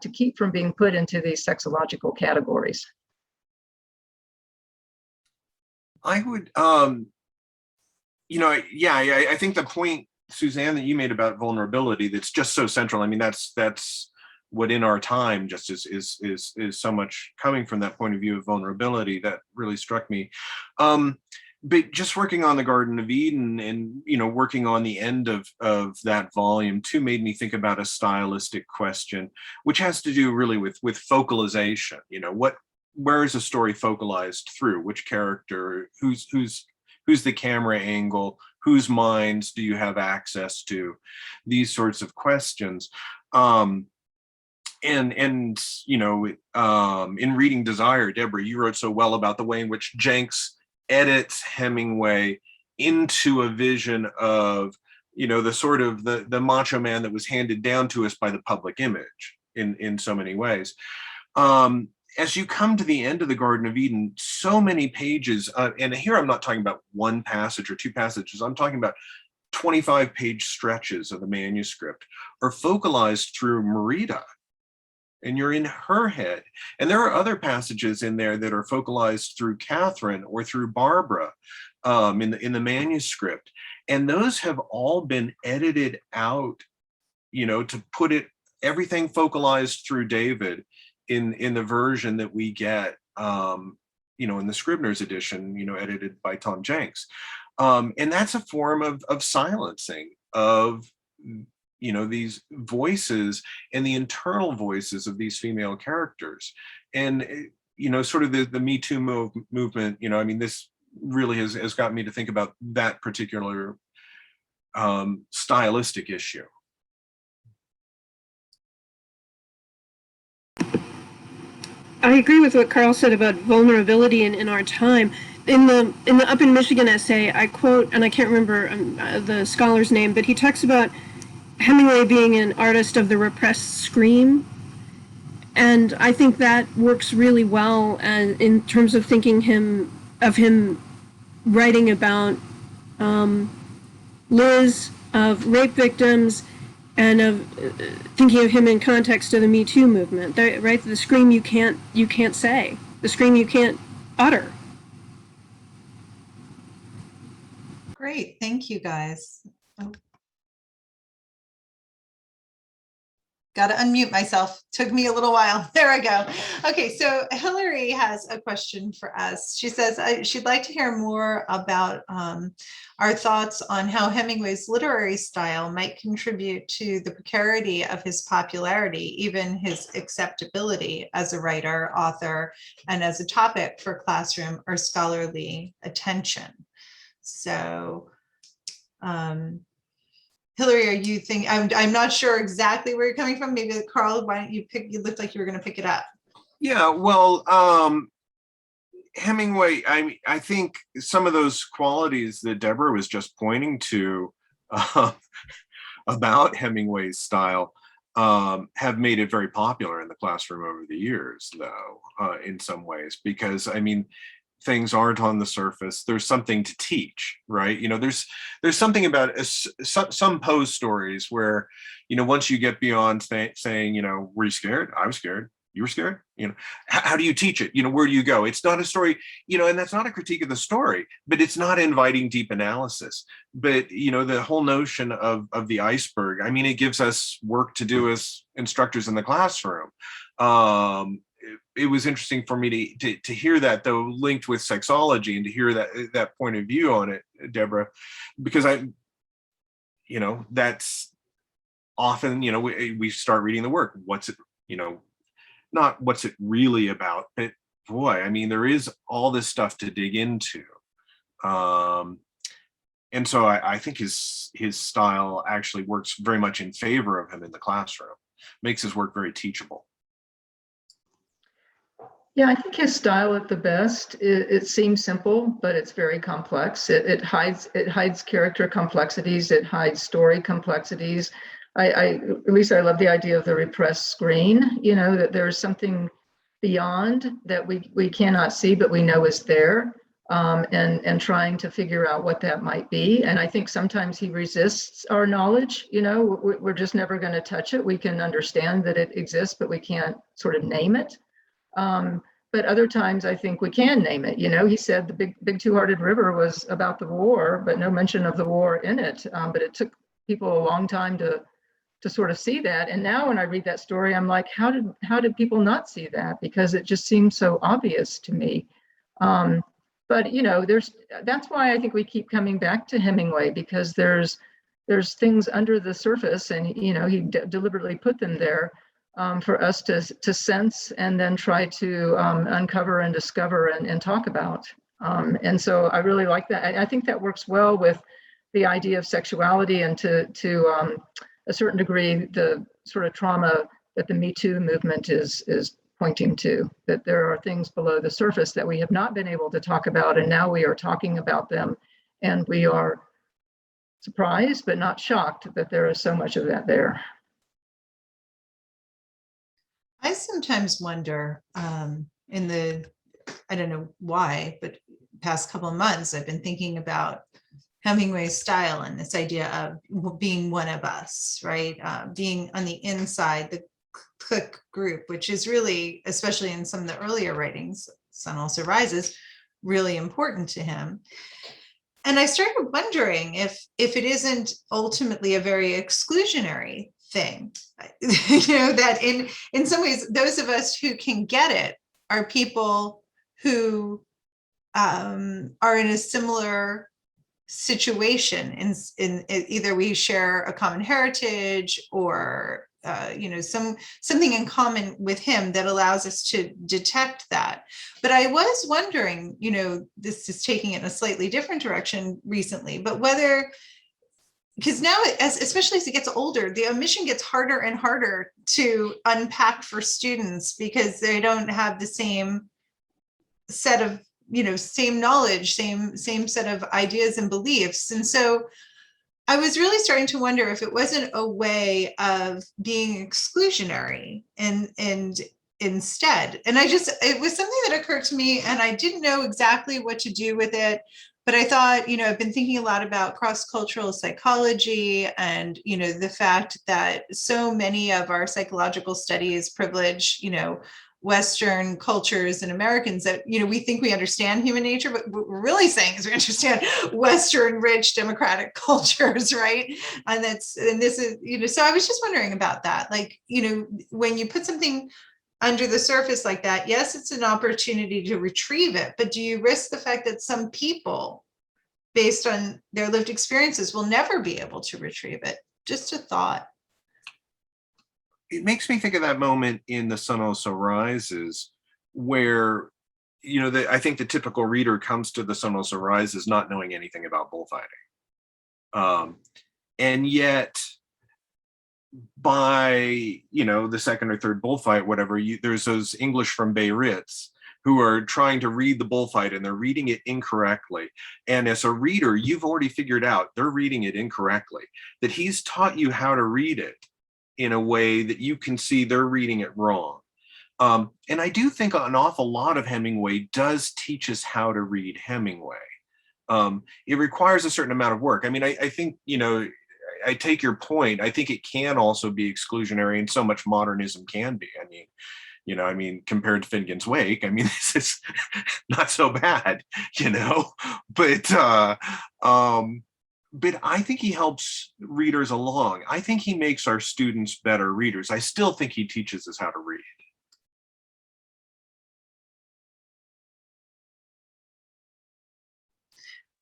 to keep from being put into these sexological categories. I would, I think the point, Suzanne, that you made about vulnerability, that's just so central. I mean, that's what in our time just is so much coming from that point of view of vulnerability that really struck me. But just working on the Garden of Eden and, working on the end of that volume too, made me think about a stylistic question, which has to do really with focalization. Where is a story focalized through? Which character? Who's the camera angle? Whose minds do you have access to? These sorts of questions. In Reading Desire, Deborah, you wrote so well about the way in which Jenks edits Hemingway into a vision of, the sort of the macho man that was handed down to us by the public image in so many ways. As you come to the end of the Garden of Eden, so many pages, and here I'm not talking about one passage or two passages, I'm talking about 25-page stretches of the manuscript, are focalized through Marita, and you're in her head. And there are other passages in there that are focalized through Catherine or through Barbara in the manuscript. And those have all been edited out, to put everything focalized through David in the version that we get, in the Scribner's edition, edited by Tom Jenks. And that's a form of silencing of, these voices and the internal voices of these female characters. And, sort of the Me Too movement, this really has gotten me to think about that particular stylistic issue. I agree with what Carl said about vulnerability in our time. In the Up in Michigan essay, I quote, and I can't remember the scholar's name, but he talks about Hemingway being an artist of the repressed scream. And I think that works really well in terms of thinking of him writing about Liz, of rape victims, and of thinking of him in context of the Me Too movement, right? The scream you can't say, the scream you can't utter. Great, thank you guys. Oh. Got to unmute myself. Took me a little while. There I go. Okay, so Hillary has a question for us. She says she'd like to hear more about our thoughts on how Hemingway's literary style might contribute to the precarity of his popularity, even his acceptability as a writer, author, and as a topic for classroom or scholarly attention. So, Hillary, are you thinking, I'm not sure exactly where you're coming from. Maybe Carl, why don't you you looked like you were going to pick it up. Yeah, well, Hemingway, I think some of those qualities that Deborah was just pointing to about Hemingway's style have made it very popular in the classroom over the years, though, in some ways, because I mean, things aren't on the surface. There's something to teach, right? You know, there's something about some Poe stories where, you know, once you get beyond saying, you know, were you scared? I was scared. You were scared? You know, how do you teach it? You know, where do you go? It's not a story, you know, and that's not a critique of the story, but it's not inviting deep analysis. But, you know, the whole notion of the iceberg, I mean, it gives us work to do as instructors in the classroom. It was interesting for me to hear that, though, linked with sexology, and to hear that point of view on it, Deborah, because you know, that's often, you know, we start reading the work. What's it, you know, not what's it really about, but boy, I mean, there is all this stuff to dig into. And so I think his style actually works very much in favor of him in the classroom, makes his work very teachable. Yeah, I think his style at the best, it seems simple, but it's very complex. It hides character complexities, it hides story complexities. At least I love the idea of the repressed screen, you know, that there's something beyond that we cannot see, but we know is there, and trying to figure out what that might be. And I think sometimes he resists our knowledge, you know, we're just never going to touch it. We can understand that it exists, but we can't sort of name it. But other times I think we can name it. You know, he said the Big Two-Hearted River was about the war, but no mention of the war in it. But it took people a long time to sort of see that. And now when I read that story, I'm like, how did people not see that? Because it just seems so obvious to me. But you know, that's why I think we keep coming back to Hemingway, because there's things under the surface, and you know, he deliberately put them there. For us to sense and then try to uncover and discover and talk about. And so I really like that. I think that works well with the idea of sexuality, and to a certain degree, the sort of trauma that the Me Too movement is pointing to, that there are things below the surface that we have not been able to talk about, and now we are talking about them, and we are surprised but not shocked that there is so much of that there. I sometimes wonder, in the, I don't know why, but past couple of months, I've been thinking about Hemingway's style and this idea of being one of us, right? Being on the inside, the clique group, which is really, especially in some of the earlier writings, Sun Also Rises, really important to him. And I started wondering if it isn't ultimately a very exclusionary thing, you know, that in some ways, those of us who can get it are people who are in a similar situation, in either we share a common heritage, or you know, something in common with him that allows us to detect that. But I was wondering, you know, this is taking it in a slightly different direction recently, but whether, because now, especially as it gets older, the omission gets harder and harder to unpack for students, because they don't have the same set of, you know, same knowledge, same set of ideas and beliefs. And so I was really starting to wonder if it wasn't a way of being exclusionary and instead. And it was something that occurred to me, and I didn't know exactly what to do with it. But I thought, you know, I've been thinking a lot about cross-cultural psychology, and, you know, the fact that so many of our psychological studies privilege, you know, Western cultures and Americans, that, you know, we think we understand human nature, but what we're really saying is we understand Western rich democratic cultures, right? And this is, you know, so I was just wondering about that. Like, you know, when you put something under the surface like that, yes, it's an opportunity to retrieve it, but do you risk the fact that some people, based on their lived experiences, will never be able to retrieve it? Just a thought. It makes me think of that moment in The Sun Also Rises, where, you know, I think the typical reader comes to The Sun Also Rises not knowing anything about bullfighting. And yet, by, you know, the second or third bullfight, whatever, there's those English from Beirut who are trying to read the bullfight and they're reading it incorrectly. And as a reader, you've already figured out they're reading it incorrectly, that he's taught you how to read it in a way that you can see they're reading it wrong. And I do think an awful lot of Hemingway does teach us how to read Hemingway. It requires a certain amount of work. I mean, I think, you know, I take your point. I think it can also be exclusionary, and so much modernism can be. I mean, you know, I mean, compared to Finnegan's Wake, I mean, this is not so bad, you know, but I think he helps readers along. I think he makes our students better readers. I still think he teaches us how to read.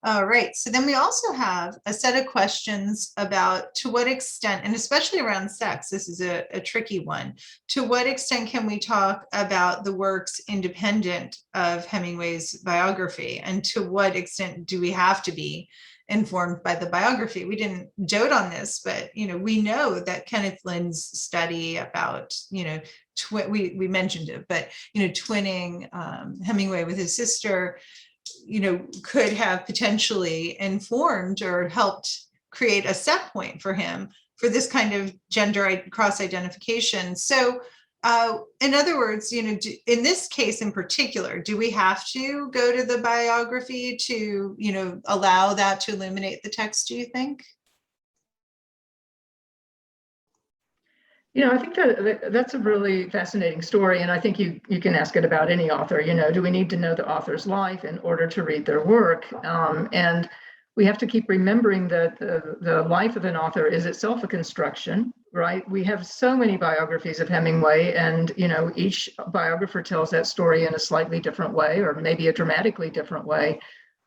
All right, so then we also have a set of questions about to what extent, and especially around sex, this is a tricky one. To what extent can we talk about the works independent of Hemingway's biography? And to what extent do we have to be informed by the biography? We didn't dote on this, but, you know, we know that Kenneth Lynn's study about, you know, we mentioned it, but, you know, twinning Hemingway with his sister, you know, could have potentially informed or helped create a set point for him for this kind of gender cross-identification. So in other words, you know, in this case in particular, do we have to go to the biography to, you know, allow that to illuminate the text, do you think? You know, I think that's a really fascinating story, and I think you can ask it about any author. You know, do we need to know the author's life in order to read their work? And we have to keep remembering that the life of an author is itself a construction, right? We have so many biographies of Hemingway, and, you know, each biographer tells that story in a slightly different way, or maybe a dramatically different way.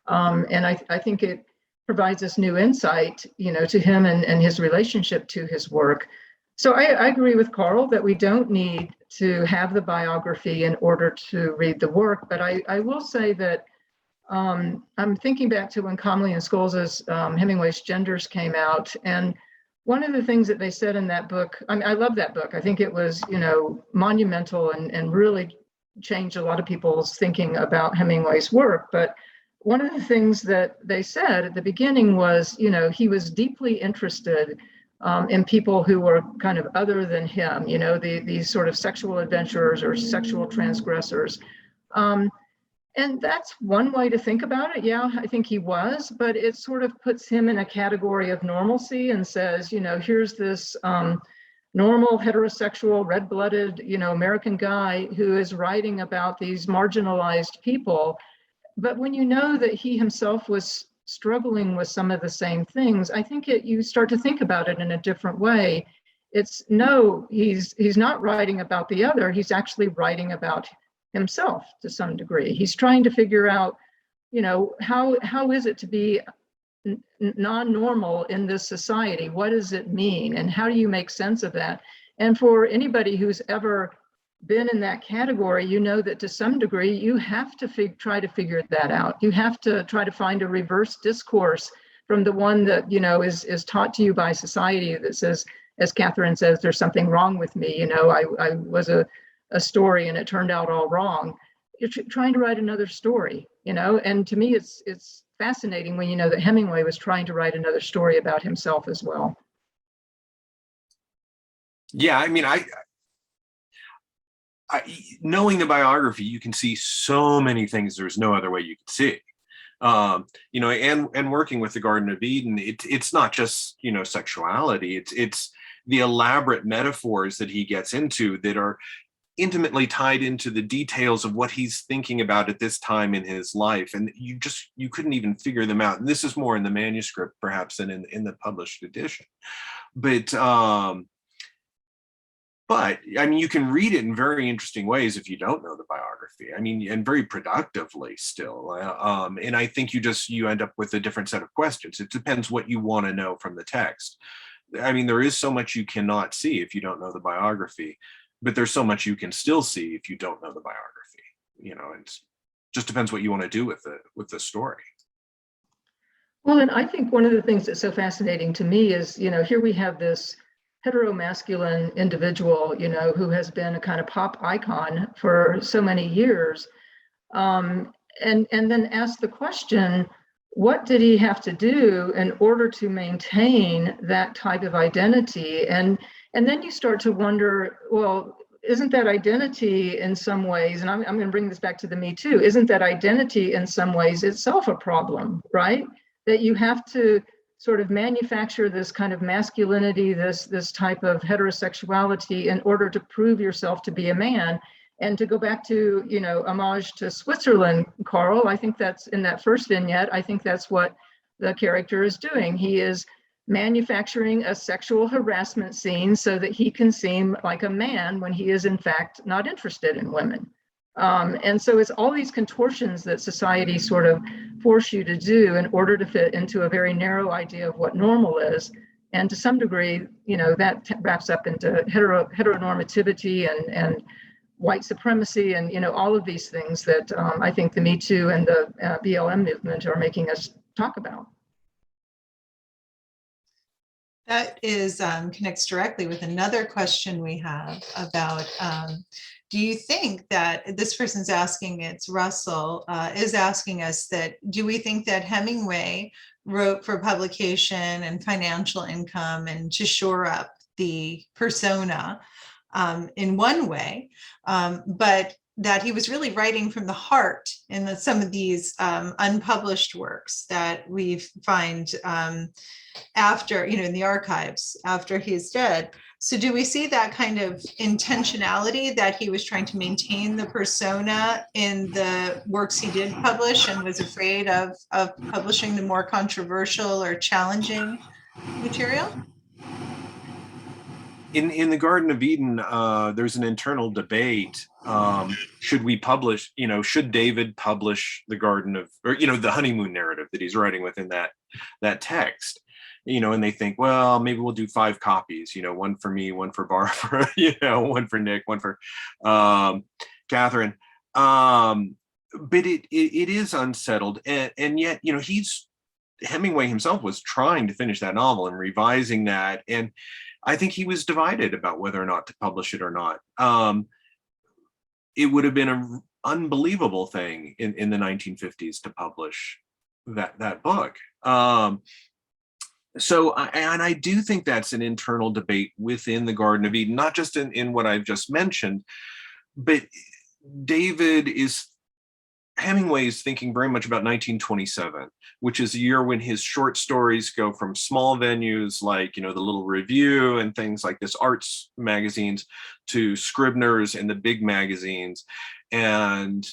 And I think it provides us new insight, you know, to him and his relationship to his work. So I agree with Carl that we don't need to have the biography in order to read the work, but I will say that I'm thinking back to when Comley and Scholes' Hemingway's Genders came out, and one of the things that they said in that book, I mean, I love that book. I think it was, you know, monumental and really changed a lot of people's thinking about Hemingway's work. But one of the things that they said at the beginning was, you know, he was deeply interested in people who were kind of other than him, you know, these sort of sexual adventurers or sexual transgressors. And that's one way to think about it. Yeah, I think he was, but it sort of puts him in a category of normalcy and says, you know, here's this normal heterosexual, red-blooded, you know, American guy who is writing about these marginalized people. But when you know that he himself was struggling with some of the same things, I think you start to think about it in a different way. It's no, he's not writing about the other, he's actually writing about himself to some degree. He's trying to figure out, you know, how is it to be non-normal in this society? What does it mean? And how do you make sense of that? And for anybody who's ever been in that category, you know that to some degree you have to try to figure that out. You have to try to find a reverse discourse from the one that, you know, is taught to you by society that says, as Catherine says, there's something wrong with me. You know, I was a story and it turned out all wrong. You're trying to write another story, you know, and to me it's fascinating when you know that Hemingway was trying to write another story about himself as well. Yeah, I mean, I knowing the biography, you can see so many things there's no other way you can see. You know, and working with the Garden of Eden, it's not just, you know, sexuality. It's the elaborate metaphors that he gets into that are intimately tied into the details of what he's thinking about at this time in his life, and you couldn't even figure them out. And this is more in the manuscript perhaps than in the published edition. But I mean, you can read it in very interesting ways if you don't know the biography. I mean, and very productively still. And I think you end up with a different set of questions. It depends what you want to know from the text. I mean, there is so much you cannot see if you don't know the biography, but there's so much you can still see if you don't know the biography. You know, it just depends what you want to do with the story. Well, and I think one of the things that's so fascinating to me is, you know, here we have this heteromasculine individual, you know, who has been a kind of pop icon for so many years. and then ask the question, what did he have to do in order to maintain that type of identity? And then you start to wonder, well, isn't that identity in some ways, and I'm going to bring this back to the Me Too, isn't that identity in some ways itself a problem, right? That you have to sort of manufacture this kind of masculinity, this type of heterosexuality in order to prove yourself to be a man. And to go back to, homage to Switzerland, Carl, I think that's in that first vignette, I think that's what the character is doing. He is manufacturing a sexual harassment scene so that he can seem like a man when he is in fact not interested in women. And so it's all these contortions that society sort of force you to do in order to fit into a very narrow idea of what normal is. And to some degree, that wraps up into heteronormativity and white supremacy and all of these things that I think the Me Too and the BLM movement are making us talk about. That is connects directly with another question we have about, do you think that this person's asking, it's Russell, is asking us that, do we think that Hemingway wrote for publication and financial income and to shore up the persona in one way, but that he was really writing from the heart in some of these unpublished works that we find after, in the archives after he's dead. So do we see that kind of intentionality that he was trying to maintain the persona in the works he did publish and was afraid of publishing the more controversial or challenging material? In the Garden of Eden, there's an internal debate. Should we publish, should David publish the the honeymoon narrative that he's writing within that text? And they think, well, maybe we'll do 5 copies, one for me, one for Barbara, one for Nick, one for Catherine. But it is unsettled. And yet, Hemingway himself was trying to finish that novel and revising that. And I think he was divided about whether or not to publish it or not. It would have been an unbelievable thing in the 1950s to publish that book. So I do think that's an internal debate within the Garden of Eden, not just in what I've just mentioned, but Hemingway is thinking very much about 1927, which is a year when his short stories go from small venues like, the Little Review and things like this, arts magazines, to Scribner's and the big magazines. And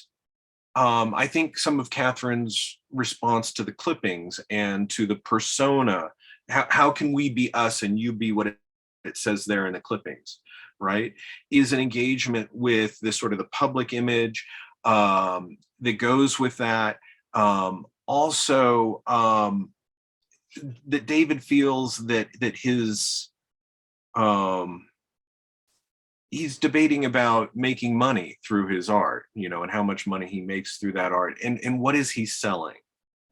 I think some of Catherine's response to the clippings and to the persona, how can we be us and you be what it says there in the clippings, right, is an engagement with this sort of the public image that goes with that. Also, that David feels that his he's debating about making money through his art, and how much money he makes through that art, and what is he selling.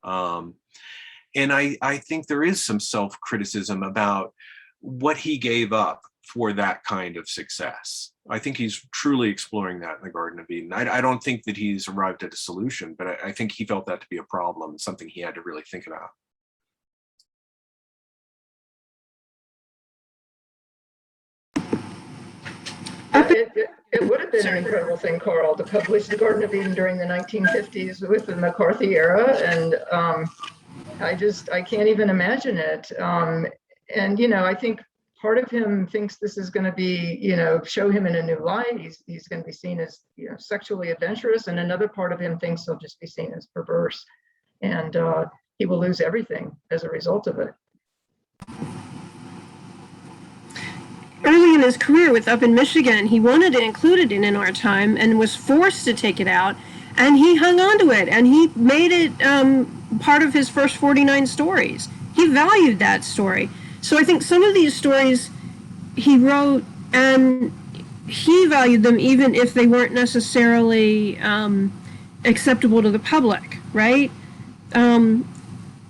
And I think there is some self-criticism about what he gave up for that kind of success. I think he's truly exploring that in the Garden of Eden. I don't think that he's arrived at a solution, but I think he felt that to be a problem, something he had to really think about. It would have been an incredible thing, Carl, to publish the Garden of Eden during the 1950s with the McCarthy era, and I can't even imagine it. And I think part of him thinks this is going to be, show him in a new light. He's going to be seen as, sexually adventurous, and another part of him thinks he'll just be seen as perverse, and he will lose everything as a result of it. Early in his career with Up in Michigan, he wanted to include it in Our Time and was forced to take it out, and he hung on to it, and he made it part of his first 49 stories. He valued that story. So I think some of these stories he wrote, and he valued them even if they weren't necessarily acceptable to the public, right?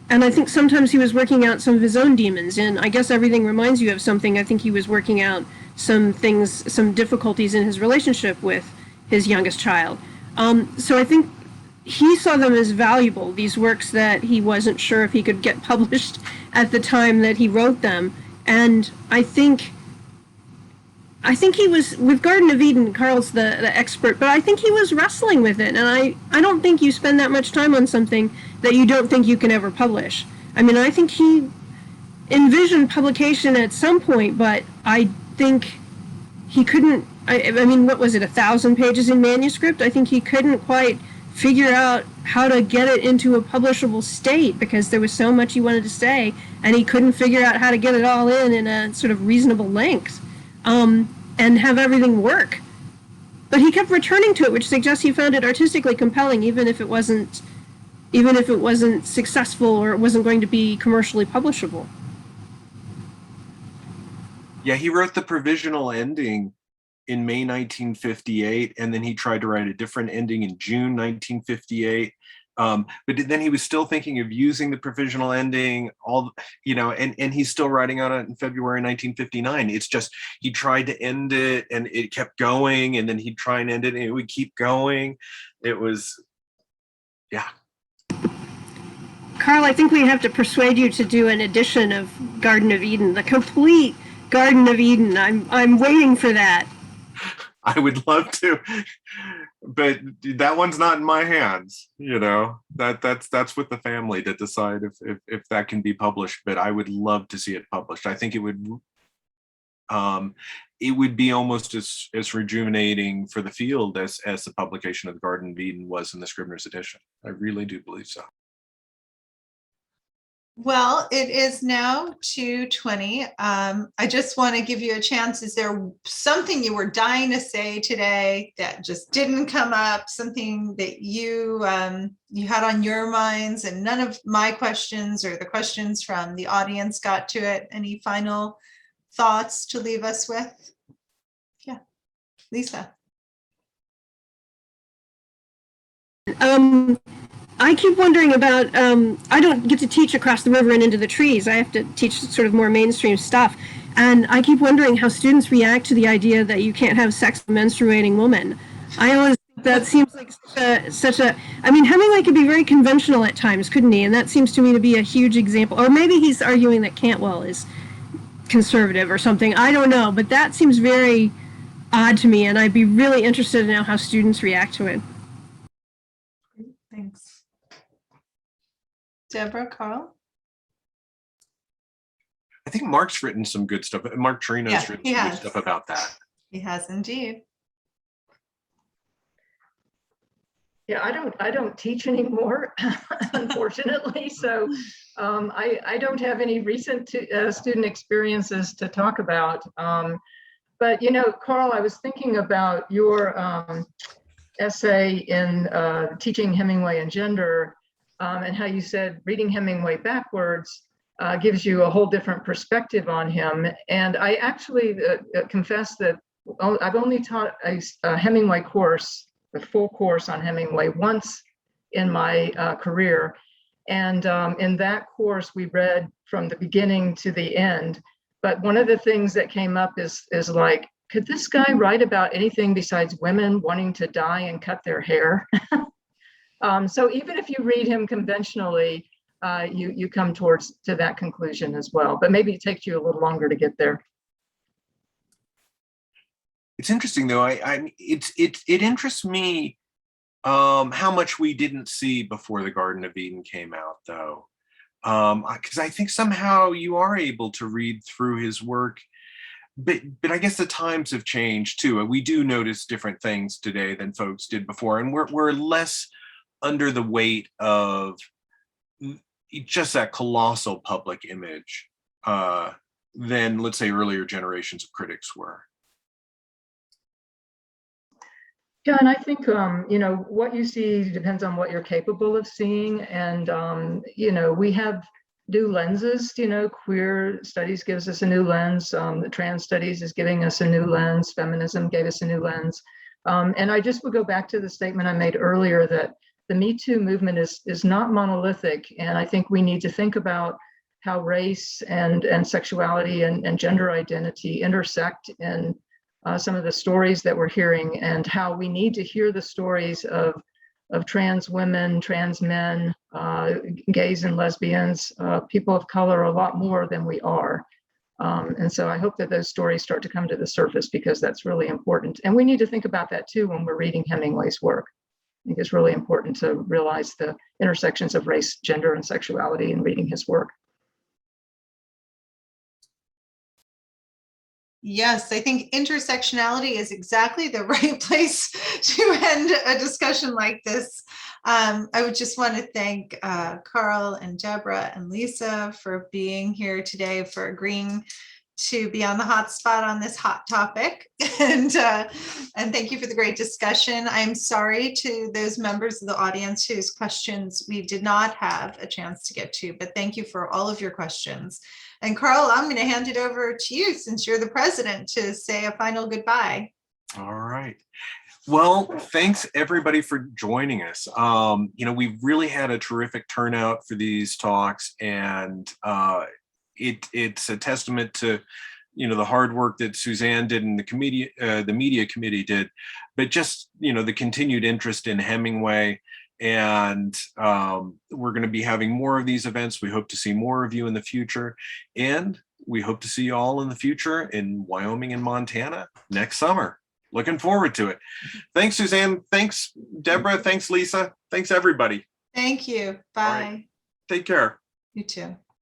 And I think sometimes he was working out some of his own demons, and I guess everything reminds you of something. I think he was working out some things, some difficulties in his relationship with his youngest child. So I think he saw them as valuable, these works that he wasn't sure if he could get published at the time that he wrote them. And I think he was, with Garden of Eden, Carl's the expert, but I think he was wrestling with it. And I don't think you spend that much time on something that you don't think you can ever publish. I mean, I think he envisioned publication at some point, but I think he couldn't, I mean, what was it, 1,000 pages in manuscript? I think he couldn't quite figure out how to get it into a publishable state because there was so much he wanted to say, and he couldn't figure out how to get it all in a sort of reasonable length, and have everything work. But he kept returning to it, which suggests he found it artistically compelling, even if it wasn't successful or it wasn't going to be commercially publishable. Yeah, he wrote the provisional ending in May 1958, and then he tried to write a different ending in June 1958. But then he was still thinking of using the provisional ending, and he's still writing on it in February 1959. It's just, he tried to end it and it kept going, and then he'd try and end it and it would keep going. It was, yeah. Carl, I think we have to persuade you to do an edition of Garden of Eden, the complete Garden of Eden. I'm waiting for that. I would love to, but that one's not in my hands. That's with the family to decide if that can be published. But I would love to see it published. I think it would be almost as rejuvenating for the field as the publication of the Garden of Eden was in the Scribner's edition. I really do believe so. Well, it is now 2:20. I just want to give you a chance. Is there something you were dying to say today that just didn't come up? Something that you had on your minds and none of my questions or the questions from the audience got to it? Any final thoughts to leave us with? Yeah, Lisa. I keep wondering about, I don't get to teach across the river and into the trees. I have to teach sort of more mainstream stuff. And I keep wondering how students react to the idea that you can't have sex with a menstruating woman. I always think that seems like I mean, Hemingway could be very conventional at times, couldn't he? And that seems to me to be a huge example. Or maybe he's arguing that Cantwell is conservative or something. I don't know. But that seems very odd to me. And I'd be really interested to know how students react to it. Thanks. Debra, Carl? I think Mark's written some good stuff. Mark Torino's written some good stuff about that. He has indeed. Yeah, I don't teach anymore, unfortunately. So I don't have any recent student experiences to talk about. But Carl, I was thinking about your essay in Teaching Hemingway and Gender, and how you said reading Hemingway backwards gives you a whole different perspective on him. And I actually confess that I've only taught a Hemingway course, a full course on Hemingway, once in my career. And in that course, we read from the beginning to the end. But one of the things that came up is like, could this guy write about anything besides women wanting to dye and cut their hair? So even if you read him conventionally, you come to that conclusion as well. But maybe it takes you a little longer to get there. It's interesting, though. It interests me how much we didn't see before the Garden of Eden came out, though, because I think somehow you are able to read through his work. But I guess the times have changed too. We do notice different things today than folks did before, and we're less under the weight of just that colossal public image than, let's say, earlier generations of critics were. Yeah, and I think what you see depends on what you're capable of seeing, and we have new lenses. Queer studies gives us a new lens. The trans studies is giving us a new lens. Feminism gave us a new lens. And I just would go back to the statement I made earlier that the Me Too movement is not monolithic. And I think we need to think about how race and sexuality and gender identity intersect in some of the stories that we're hearing, and how we need to hear the stories of of trans women, trans men, gays and lesbians, people of color a lot more than we are. And so I hope that those stories start to come to the surface, because that's really important. And we need to think about that too when we're reading Hemingway's work. I think it's really important to realize the intersections of race, gender, and sexuality in reading his work. Yes, I think intersectionality is exactly the right place to end a discussion like this. I would just want to thank Carl and Debra and Lisa for being here today, for agreeing to be on the hot spot on this hot topic. And thank you for the great discussion. I'm sorry to those members of the audience whose questions we did not have a chance to get to, but thank you for all of your questions. And Carl, I'm going to hand it over to you, since you're the president, to say a final goodbye. All right. Well, thanks everybody for joining us. We've really had a terrific turnout for these talks, and it's a testament to the hard work that Suzanne did and the media committee did, but just the continued interest in Hemingway. And we're going to be having more of these events. We hope to see more of you in the future, and we hope to see you all in the future in Wyoming and Montana next summer. Looking forward to it. Thanks, Suzanne. Thanks, Debra. Thanks, Lisa. Thanks, everybody. Thank you. Bye. Take care. You too.